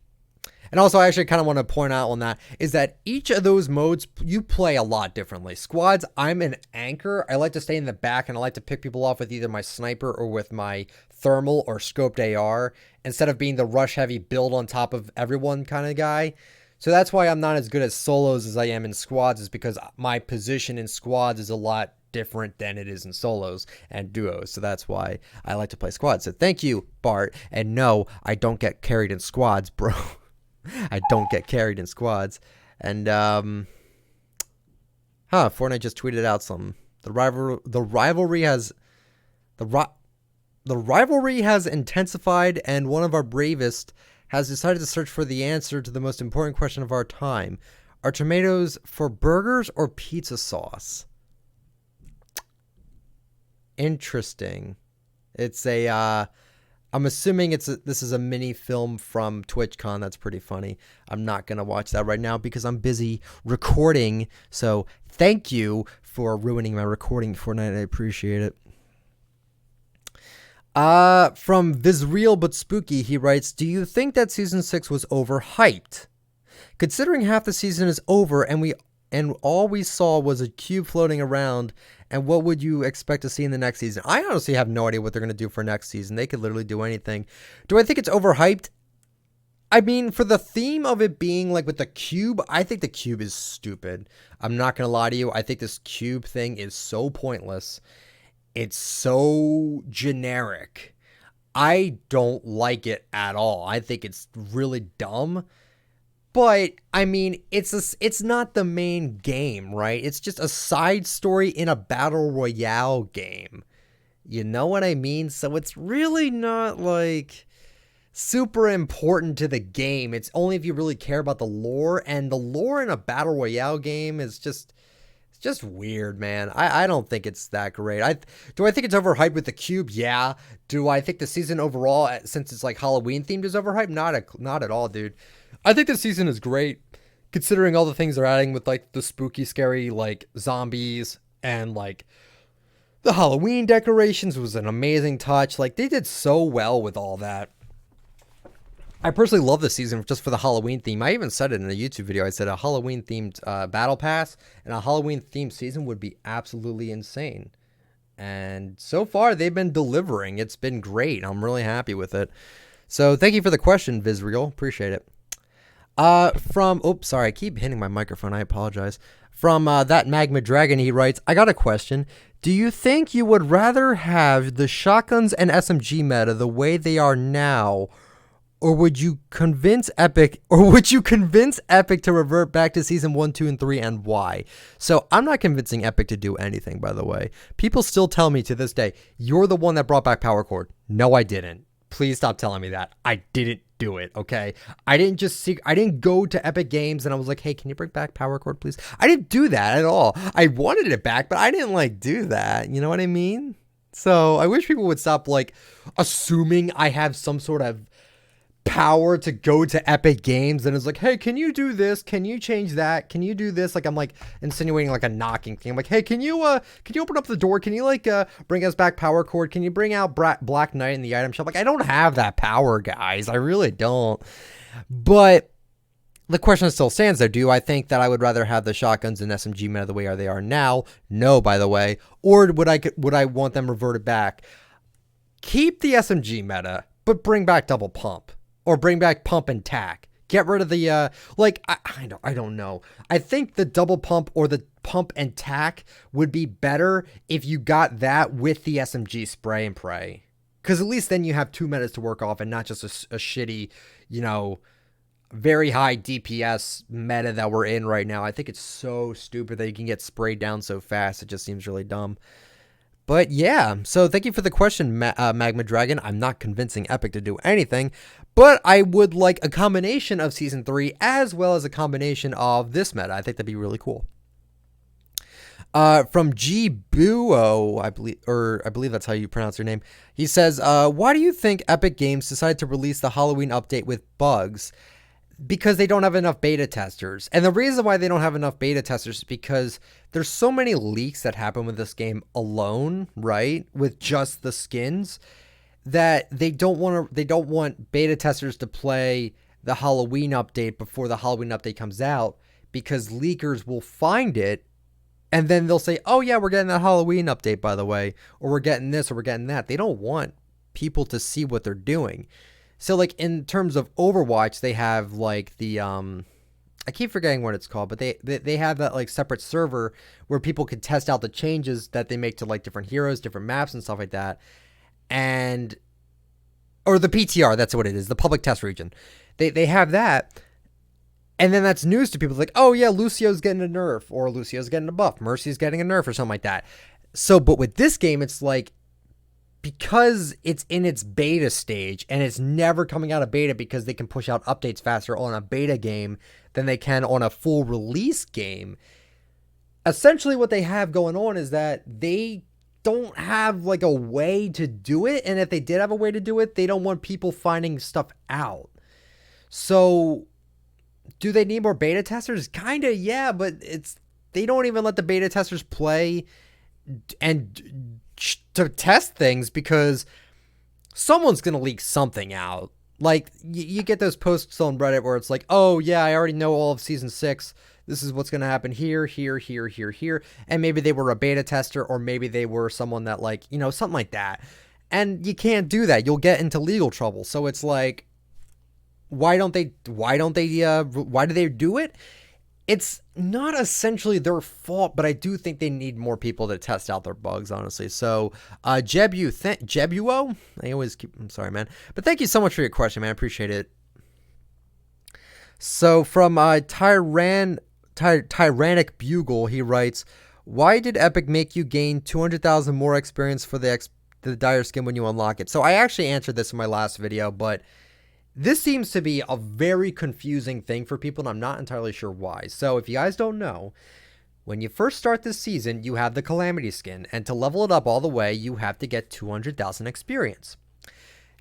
And also, I actually kind of want to point out on that is that each of those modes, you play a lot differently. Squads, I'm an anchor. I like to stay in the back, and I like to pick people off with either my sniper or with my thermal or scoped AR, instead of being the rush-heavy build on top of everyone kind of guy. So that's why I'm not as good at solos as I am in squads, is because my position in squads is a lot different than it is in solos and duos. So that's why I like to play squads. So thank you, Bart. And no, I don't get carried in squads, bro. I don't get carried in squads. And Fortnite just tweeted out something. The rivalry has intensified, and one of our bravest has decided to search for the answer to the most important question of our time. Are tomatoes for burgers or pizza sauce? Interesting. It's I'm assuming this is a mini film from TwitchCon. That's pretty funny. I'm not going to watch that right now because I'm busy recording. So thank you for ruining my recording Fortnite. I appreciate it. From Visreal But Spooky, he writes, do you think that Season 6 was overhyped? Considering half the season is over and all we saw was a cube floating around, and what would you expect to see in the next season? I honestly have no idea what they're going to do for next season. They could literally do anything. Do I think it's overhyped? I mean, for the theme of it being like with the cube, I think the cube is stupid. I'm not going to lie to you. I think this cube thing is so pointless. it's so generic. I don't like it at all. I think it's really dumb. But I mean, it's not the main game, right? It's just a side story in a battle royale game. You know what I mean? So it's really not like super important to the game. It's only if you really care about the lore, and the lore in a battle royale game is just it's just weird, man. I don't think it's that great. Do I think it's overhyped with the cube? Yeah. Do I think the season overall, since it's like Halloween themed, is overhyped? Not at all, dude. I think the season is great, considering all the things they're adding with like the spooky, scary like zombies and like the Halloween decorations was an amazing touch. Like they did so well with all that. I personally love the season just for the Halloween theme. I even said it in a YouTube video. I said a Halloween themed battle pass and a Halloween themed season would be absolutely insane. And so far they've been delivering. It's been great. I'm really happy with it. So thank you for the question, Visreal. Appreciate it. Oops, sorry, I keep hitting my microphone. I apologize. From that Magma Dragon, he writes, I got a question. Do you think you would rather have the shotguns and SMG meta the way they are now, or would you convince Epic to revert back to season 1, 2, and 3, and why? So I'm not convincing Epic to do anything, by the way. People still tell me to this day, you're the one that brought back Power Chord. No, I didn't. Please stop telling me that. I didn't do it, okay? I didn't go to Epic Games and I was like, hey, can you bring back Power Chord, please? I didn't do that at all. I wanted it back, but I didn't like do that. You know what I mean? So I wish people would stop like assuming I have some sort of power to go to Epic Games and it's like, hey, can you do this? Can you change that? Can you do this? Like I'm like insinuating like a knocking thing. I'm like, hey, can you open up the door? Can you like bring us back Power Chord? Can you bring out Black Knight in the item shop? Like I don't have that power, guys. I really don't. But the question still stands there. Do I think that I would rather have the shotguns and SMG meta the way they are now? No, by the way. Or would I want them reverted back? Keep the SMG meta, but bring back double pump. Or bring back pump and tack. Get rid of the, I don't know. I think the double pump or the pump and tack would be better if you got that with the SMG spray and pray. Because at least then you have 2 metas to work off and not just a shitty, very high DPS meta that we're in right now. I think it's so stupid that you can get sprayed down so fast. It just seems really dumb. But yeah, so thank you for the question, Magma Dragon. I'm not convincing Epic to do anything, but I would like a combination of Season 3 as well as a combination of this meta. I think that'd be really cool. From G Buo, I believe that's how you pronounce your name. He says, why do you think Epic Games decided to release the Halloween update with bugs? Because they don't have enough beta testers. And the reason why they don't have enough beta testers is because there's so many leaks that happen with this game alone, right? With just the skins, that they don't want beta testers to play the Halloween update before the Halloween update comes out, because leakers will find it and then they'll say, oh yeah, we're getting that Halloween update, by the way, or we're getting this or we're getting that. They don't want people to see what they're doing. So like in terms of Overwatch, they have like the I keep forgetting what it's called, but they have that like separate server where people can test out the changes that they make to like different heroes, different maps and stuff like that. Or the PTR, that's what it is, the public test region. They have that. And then that's news to people like, oh yeah, Lucio's getting a nerf, or Lucio's getting a buff, Mercy's getting a nerf or something like that. So but with this game, it's like, because it's in its beta stage and it's never coming out of beta, because they can push out updates faster on a beta game than they can on a full release game. Essentially what they have going on is that they don't have like a way to do it. And if they did have a way to do it, they don't want people finding stuff out. So do they need more beta testers? Kind of, yeah, but they don't even let the beta testers play and to test things, because someone's going to leak something out. Like you get those posts on Reddit where it's like, oh yeah, I already know all of season 6. This is what's going to happen here, here, here, here, here. And maybe they were a beta tester, or maybe they were someone that like, something like that. And you can't do that. You'll get into legal trouble. So it's like, why do they do it? it's not essentially their fault, but I do think they need more people to test out their bugs, honestly. So, Jebuo, I'm sorry, man, but thank you so much for your question, man. I appreciate it. So from Tyrannic Bugle, he writes, "Why did Epic make you gain 200,000 more experience for the dire skin when you unlock it?" So I actually answered this in my last video, but this seems to be a very confusing thing for people, and I'm not entirely sure why. So if you guys don't know, when you first start this season, you have the Calamity Skin, and to level it up all the way, you have to get 200,000 experience.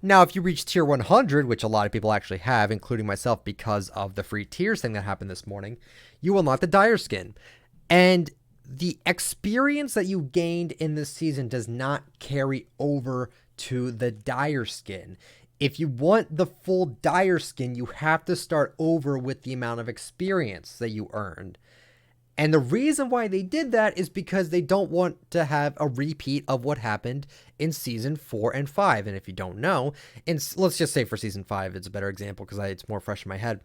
Now, if you reach tier 100, which a lot of people actually have, including myself because of the free tiers thing that happened this morning, you unlock the dire skin. And the experience that you gained in this season does not carry over to the dire skin. If you want the full dire skin, you have to start over with the amount of experience that you earned. And the reason why they did that is because they don't want to have a repeat of what happened in season 4 and 5. And if you don't know, let's just say for season 5, it's a better example because it's more fresh in my head.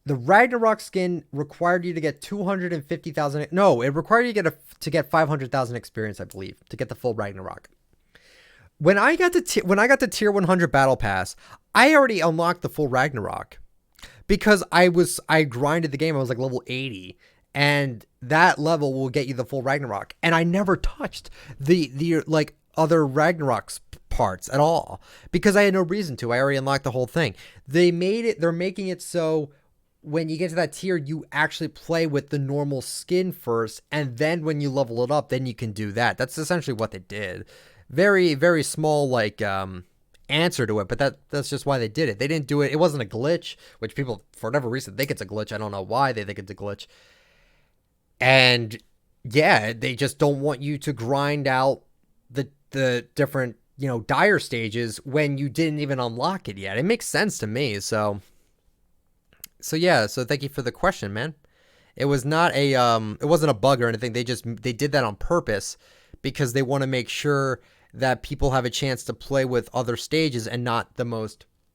The Ragnarok skin required you to get 250,000. No, it required you to get 500,000 experience, I believe, to get the full Ragnarok. When I got to tier 100 battle pass, I already unlocked the full Ragnarok. Because I grinded the game, I was like level 80, and that level will get you the full Ragnarok. And I never touched the like other Ragnarok's parts at all because I had no reason to. I already unlocked the whole thing. They're making it so when you get to that tier, you actually play with the normal skin first, and then when you level it up, then you can do that. That's essentially what they did. Very, very small, like, answer to it, but that's just why they did it. They didn't do it. It wasn't a glitch, which people, for whatever reason, think it's a glitch. I don't know why they think it's a glitch. And yeah, they just don't want you to grind out the different, dire stages when you didn't even unlock it yet. It makes sense to me. So yeah, so thank you for the question, man. It was not a it wasn't a bug or anything. They did that on purpose because they want to make sure that people have a chance to play with other stages and not the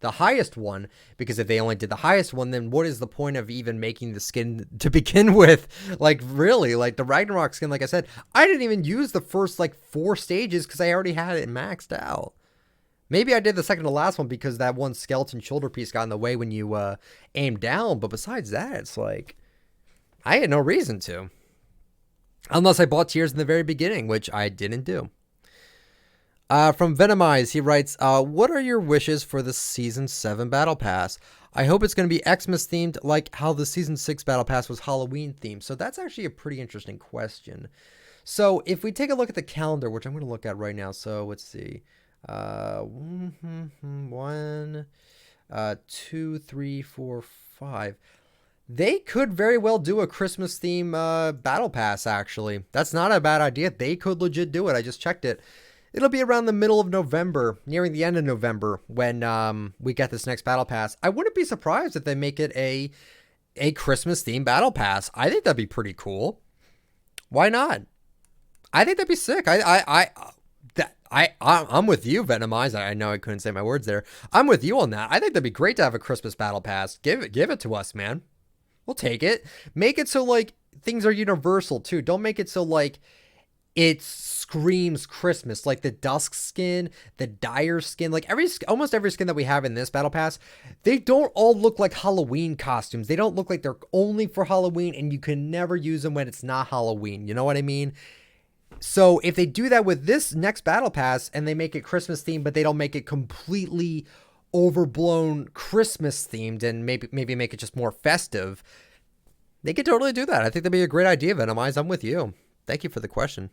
highest one, because if they only did the highest one, then what is the point of even making the skin to begin with? Like, really, like the Ragnarok skin, like I said, I didn't even use the first like 4 stages because I already had it maxed out. Maybe I did the second to last one because that one skeleton shoulder piece got in the way when you aim down, but besides that, it's like I had no reason to, unless I bought tiers in the very beginning, which I didn't do. From Venomize, he writes, what are your wishes for the Season 7 Battle Pass? I hope it's going to be Xmas themed like how the Season 6 Battle Pass was Halloween themed. So that's actually a pretty interesting question. So if we take a look at the calendar, which I'm going to look at right now. So let's see. 1, 2, 3, 4, 5. They could very well do a Christmas theme Battle Pass, actually. That's not a bad idea. They could legit do it. I just checked it. It'll be around the middle of November, nearing the end of November, when we get this next Battle Pass. I wouldn't be surprised if they make it a Christmas-themed Battle Pass. I think that'd be pretty cool. Why not? I think that'd be sick. I'm with you, Venomize. I know I couldn't say my words there. I'm with you on that. I think that'd be great to have a Christmas Battle Pass. Give it to us, man. We'll take it. Make it so, like, things are universal, too. Don't make it so, like, it screams Christmas, like the Dusk skin, the Dire skin, like almost every skin that we have in this Battle Pass, they don't all look like Halloween costumes. They don't look like they're only for Halloween, and you can never use them when it's not Halloween. You know what I mean? So if they do that with this next Battle Pass and they make it Christmas themed, but they don't make it completely overblown Christmas themed and maybe make it just more festive, they could totally do that. I think that'd be a great idea, Venomize. I'm with you. Thank you for the question.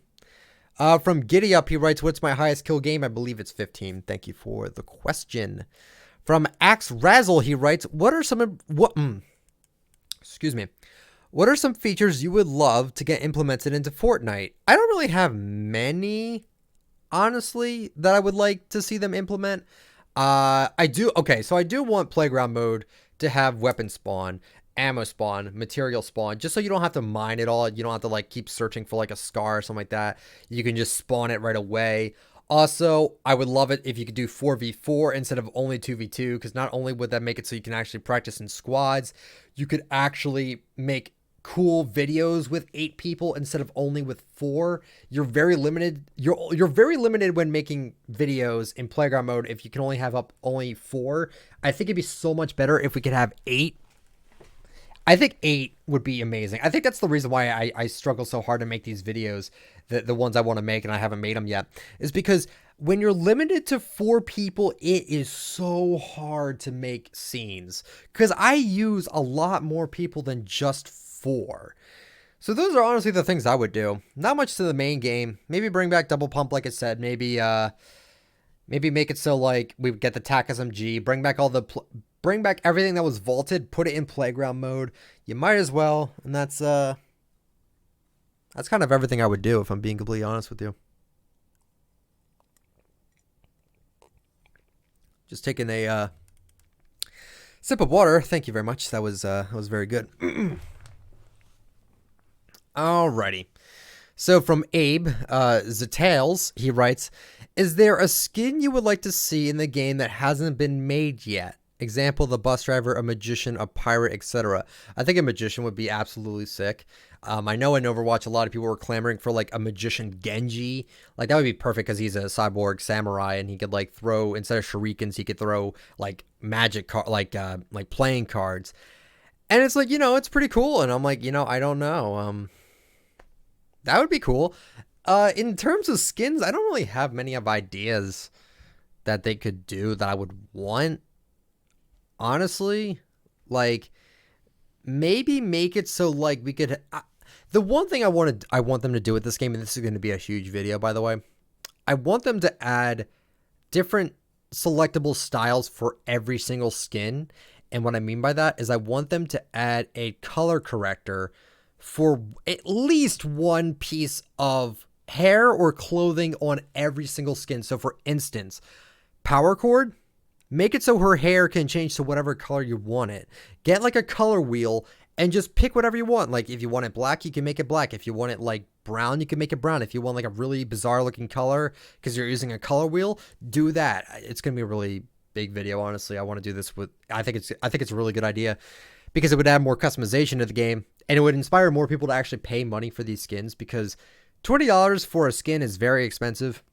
From Giddy Up, he writes, what's my highest kill game? I believe it's 15. Thank you for the question. From Axe Razzle, he writes, what are some features you would love to get implemented into Fortnite? I don't really have many, honestly, that I would like to see them implement. I do want Playground mode to have weapon spawn, ammo spawn, material spawn, just so you don't have to mine it all. You don't have to like keep searching for like a scar or something like that. You can just spawn it right away. Also, I would love it if you could do 4v4 instead of only 2v2, because not only would that make it so you can actually practice in squads, you could actually make cool videos with 8 people instead of only with 4. You're very limited. You're very limited when making videos in playground mode if you can only have up only 4. I think it'd be so much better if we could have 8. I think 8 would be amazing. I think that's the reason why I struggle so hard to make these videos, the ones I want to make and I haven't made them yet, is because when you're limited to 4 people, it is so hard to make scenes, because I use a lot more people than just 4. So those are honestly the things I would do. Not much to the main game. Maybe bring back double pump, like I said. Maybe make it so like we get the TAC SMG. Bring back bring back everything that was vaulted. Put it in playground mode. You might as well. And that's kind of everything I would do, if I'm being completely honest with you. Just taking a sip of water. Thank you very much. That was very good. Alrighty. So from Abe Zatales, he writes, "Is there a skin you would like to see in the game that hasn't been made yet? Example, the bus driver, a magician, a pirate, etc." I think a magician would be absolutely sick. I know in Overwatch a lot of people were clamoring for like a magician Genji. Like that would be perfect because he's a cyborg samurai and he could like throw, instead of shurikens, he could throw like magic like playing cards. And it's like, it's pretty cool. And I'm like, I don't know. That would be cool. In terms of skins, I don't really have many of ideas that they could do that I would want. Honestly, like maybe make it so like we could. The one thing I want them to do with this game, and this is going to be a huge video, by the way. I want them to add different selectable styles for every single skin. And what I mean by that is I want them to add a color corrector for at least one piece of hair or clothing on every single skin. So for instance, Power Cord, make it so her hair can change to whatever color you want it. Get like a color wheel and just pick whatever you want. Like if you want it black, you can make it black. If you want it like brown, you can make it brown. If you want like a really bizarre looking color because you're using a color wheel, do that. It's going to be a really big video, honestly. I want to do this with, I think it's a really good idea because it would add more customization to the game and it would inspire more people to actually pay money for these skins, because $20 for a skin is very expensive.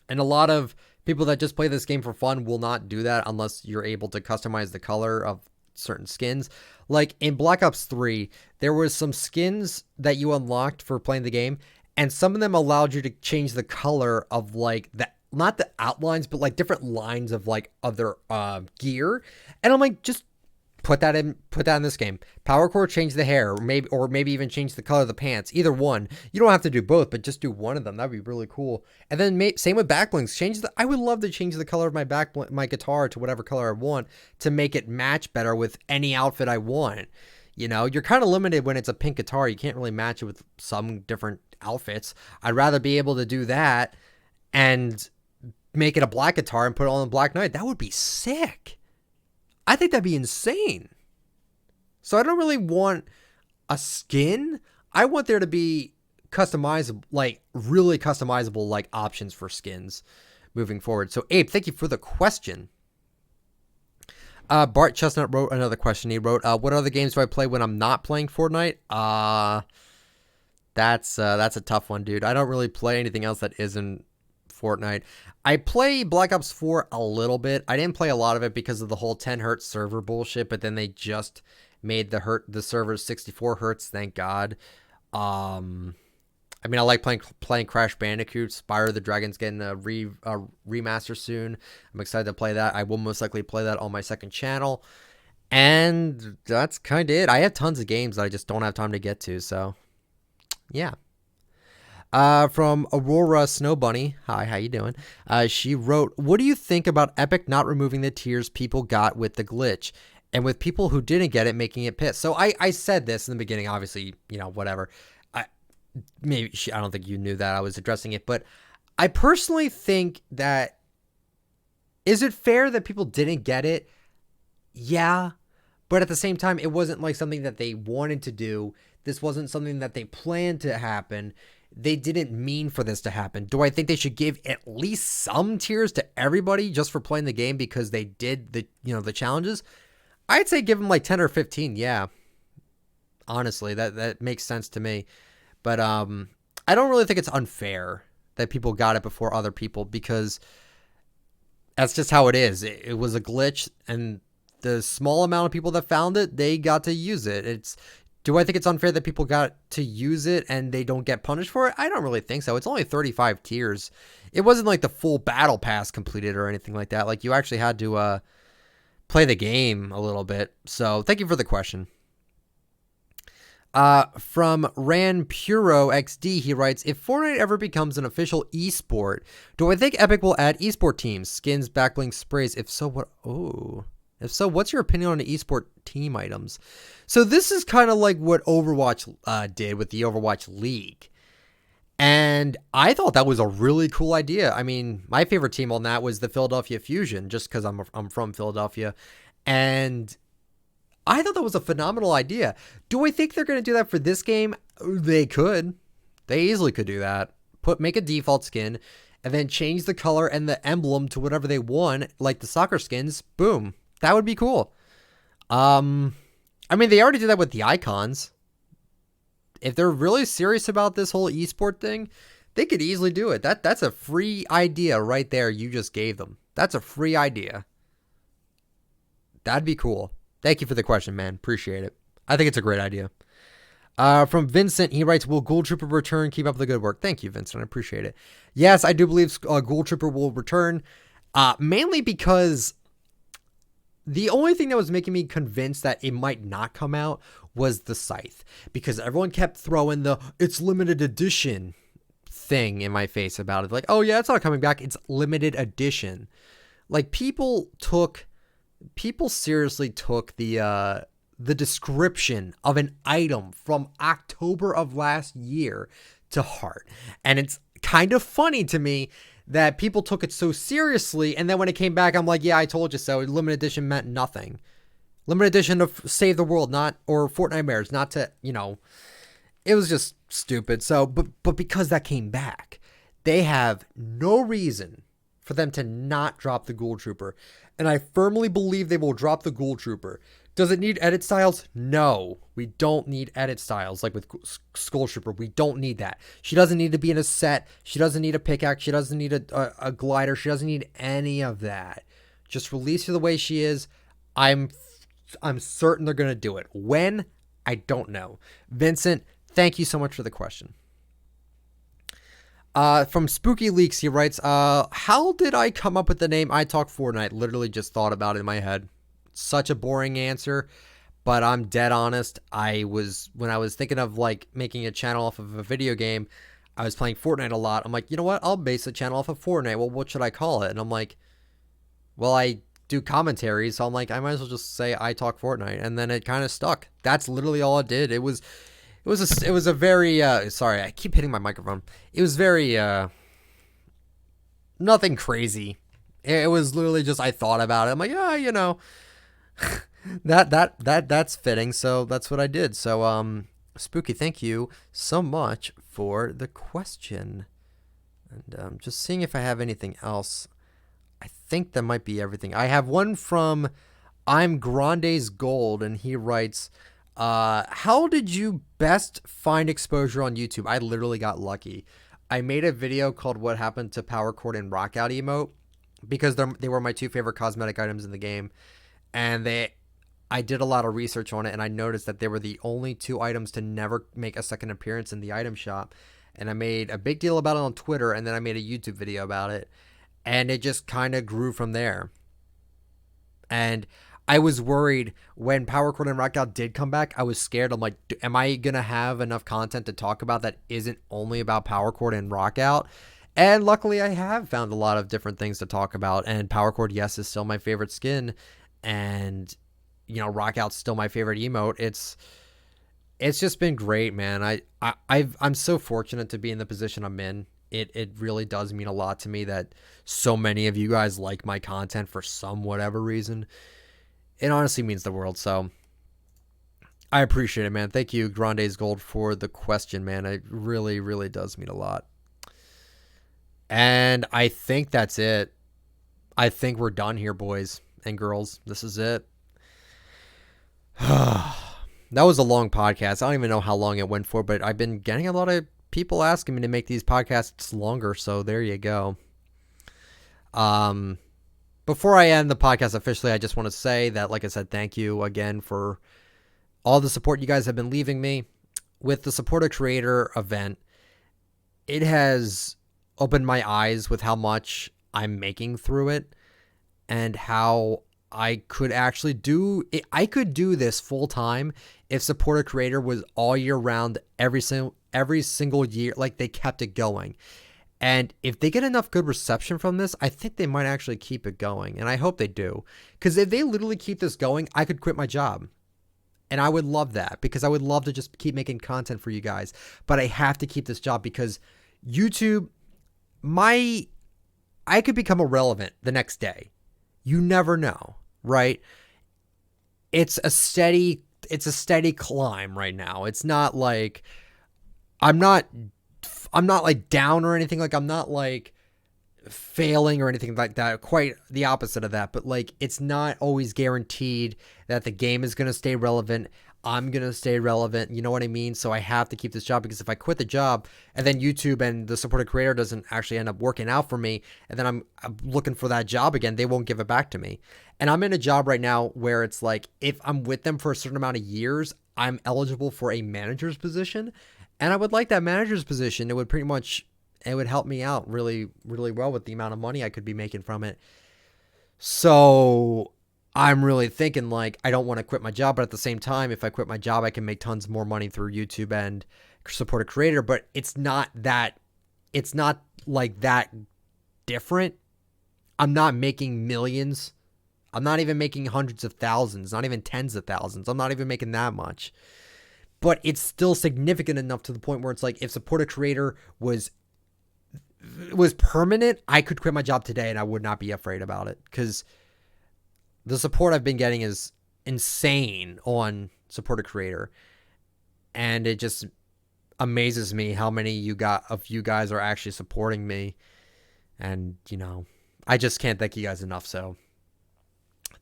And a lot of people that just play this game for fun will not do that unless you're able to customize the color of certain skins. Like in Black Ops 3, there was some skins that you unlocked for playing the game, and some of them allowed you to change the color of like not the outlines, but like different lines of like other gear. And I'm like, just put that in this game. Power Core, change the hair, or maybe even change the color of the pants. Either one. You don't have to do both, but just do one of them. That'd be really cool. And then same with backblinks. I would love to change the color of my guitar to whatever color I want to make it match better with any outfit I want. You're kind of limited when it's a pink guitar. You can't really match it with some different outfits. I'd rather be able to do that and make it a black guitar and put it on a Black Knight. That would be sick. I think that'd be insane. So I don't really want a skin. I want there to be customizable, like really customizable, like options for skins moving forward. So Abe, thank you for the question. Bart Chestnut wrote another question. He wrote, what other games do I play when I'm not playing Fortnite? That's a tough one, dude. I don't really play anything else that isn't Fortnite. I play Black Ops 4 a little bit. I didn't play a lot of it because of the whole 10 hertz server bullshit, but then they just made the servers 64 hertz, thank God. I like playing Crash Bandicoot. Spyro the Dragon's getting a remaster soon. I'm excited to play that. I will most likely play that on my second channel. And that's kind of it. I have tons of games that I just don't have time to get to, so yeah. From Aurora Snow Bunny. Hi, how you doing? She wrote, what do you think about Epic not removing the tiers people got with the glitch, and with people who didn't get it making it pissed? So I said this in the beginning, obviously, whatever. I don't think you knew that I was addressing it, but I personally think that, is it fair that people didn't get it? Yeah, but at the same time, it wasn't like something that they wanted to do. This wasn't something that they planned to happen. they didn't mean for this to happen. Do I think they should give at least some tiers to everybody just for playing the game because they did the challenges? I'd say give them like 10 or 15. Yeah. Honestly, that makes sense to me. But I don't really think it's unfair that people got it before other people, because that's just how it is. It was a glitch, and the small amount of people that found it, they got to use it. Do I think it's unfair that people got to use it and they don't get punished for it? I don't really think so. It's only 35 tiers. It wasn't like the full battle pass completed or anything like that. Like, you actually had to play the game a little bit. So thank you for the question. From Ran Puro XD, he writes, if Fortnite ever becomes an official esport, do I think Epic will add esport teams, skins, backbling, sprays? If so, what? Oh. If so, what's your opinion on the esport team items? So this is kind of like what Overwatch did with the Overwatch League. And I thought that was a really cool idea. I mean, my favorite team on that was the Philadelphia Fusion, just because I'm from Philadelphia. And I thought that was a phenomenal idea. Do I think they're going to do that for this game? They could. They easily could do that. Make a default skin and then change the color and the emblem to whatever they want, like the soccer skins. Boom. That would be cool. I mean, they already did that with the icons. If they're really serious about this whole esport thing, they could easily do it. That's a free idea right there you just gave them. That's a free idea. That'd be cool. Thank you for the question, man. Appreciate it. I think it's a great idea. From Vincent, he writes, will Ghoul Trooper return? Keep up the good work. Thank you, Vincent. I appreciate it. Yes, I do believe Ghoul Trooper will return. Mainly because the only thing that was making me convinced that it might not come out was the Scythe. Because everyone kept throwing the, it's limited edition thing in my face about it. Like, oh yeah, it's not coming back. It's limited edition. Like, people seriously took the description of an item from October of last year to heart. And it's kind of funny to me that people took it so seriously, and then when it came back, I'm like, yeah, I told you so. Limited edition meant nothing. Limited edition of Save the World, or Fortnite Bears, not to, it was just stupid. So, but because that came back, they have no reason for them to not drop the Ghoul Trooper. And I firmly believe they will drop the Ghoul Trooper. Does it need edit styles? No, we don't need edit styles like with Skull Trooper. We don't need that. She doesn't need to be in a set. She doesn't need a pickaxe. She doesn't need a glider. She doesn't need any of that. Just release her the way she is. I'm certain they're going to do it. When? I don't know. Vincent, thank you so much for the question. From Spooky Leaks, he writes, how did I come up with the name ITalkFortnite? Literally just thought about it in my head. Such a boring answer, but I'm dead honest. When I was thinking of like making a channel off of a video game, I was playing Fortnite a lot. I'm like, you know what? I'll base a channel off of Fortnite. Well, what should I call it? And I'm like, well, I do commentaries, so I'm like, I might as well just say ITalkFortnite. And then it kind of stuck. That's literally all it did. It was a very, sorry, I keep hitting my microphone. It was very, nothing crazy. It was literally just, I thought about it. I'm like, yeah, that's fitting. So that's what I did. So, Spooky, thank you so much for the question. And, just seeing if I have anything else. I think that might be everything. I have one from I'm Grande's Gold, and he writes, how did you best find exposure on YouTube? I literally got lucky. I made a video called What Happened to Power Chord and Rock Out Emote because they were my two favorite cosmetic items in the game. And I did a lot of research on it, and I noticed that they were the only two items to never make a second appearance in the item shop. And I made a big deal about it on Twitter, and then I made a YouTube video about it. And it just kind of grew from there. And I was worried when Power Chord and Rock Out did come back. I was scared. I'm like, am I going to have enough content to talk about that isn't only about Power Chord and Rock Out? And luckily, I have found a lot of different things to talk about. And Power Chord, yes, is still my favorite skin. And, Rock Out's still my favorite emote. It's just been great, man. I'm so fortunate to be in the position I'm in. It really does mean a lot to me that so many of you guys like my content for some whatever reason. It honestly means the world. So I appreciate it, man. Thank you, Grande's Gold, for the question, man. It really, really does mean a lot. And I think that's it. I think we're done here, boys and girls. This is it. That was a long podcast. I don't even know how long it went for, but I've been getting a lot of people asking me to make these podcasts longer, so there you go. Before I end the podcast officially, I just want to say that, like I said, thank you again for all the support you guys have been leaving me. With the Support a Creator event, it has opened my eyes with how much I'm making through it and how I could actually do it. I could do this full time if Support a Creator was all year round, every single year, like they kept it going. And if they get enough good reception from this, I think they might actually keep it going. And I hope they do. Because if they literally keep this going, I could quit my job. And I would love that, because I would love to just keep making content for you guys. But I have to keep this job because YouTube, I could become irrelevant the next day. You never know, right? It's a steady climb right now. It's not like I'm not like down or anything. Like I'm not like failing or anything like that. Quite the opposite of that. But like it's not always guaranteed that the game is going to stay relevant. I'm going to stay relevant. You know what I mean? So I have to keep this job, because if I quit the job and then YouTube and the Support a Creator doesn't actually end up working out for me, and then I'm looking for that job again, they won't give it back to me. And I'm in a job right now where it's like, if I'm with them for a certain amount of years, I'm eligible for a manager's position. And I would like that manager's position. It would help me out really, really well with the amount of money I could be making from it. So I'm really thinking, like, I don't want to quit my job, but at the same time, if I quit my job, I can make tons more money through YouTube and Support a Creator. But it's not like that different. I'm not making millions. I'm not even making hundreds of thousands, not even tens of thousands. I'm not even making that much. But it's still significant enough to the point where it's like, if Support a Creator was permanent, I could quit my job today and I would not be afraid about it, because the support I've been getting is insane on Support a Creator. And it just amazes me how many of you guys are actually supporting me. And, you know, I just can't thank you guys enough. So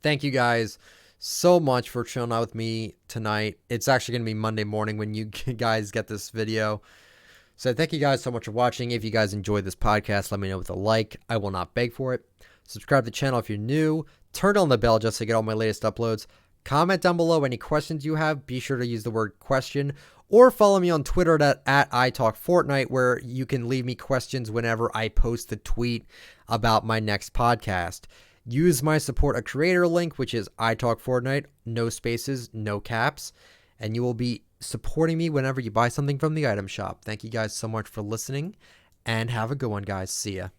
thank you guys so much for chilling out with me tonight. It's actually going to be Monday morning when you guys get this video. So thank you guys so much for watching. If you guys enjoyed this podcast, let me know with a like. I will not beg for it. Subscribe to the channel if you're new. Turn on the bell just to get all my latest uploads. Comment down below any questions you have. Be sure to use the word question. Or follow me on Twitter at ITalkFortnite, where you can leave me questions whenever I post a tweet about my next podcast. Use my Support a Creator link, which is ITalkFortnite. No spaces, no caps. And you will be supporting me whenever you buy something from the item shop. Thank you guys so much for listening. And have a good one, guys. See ya.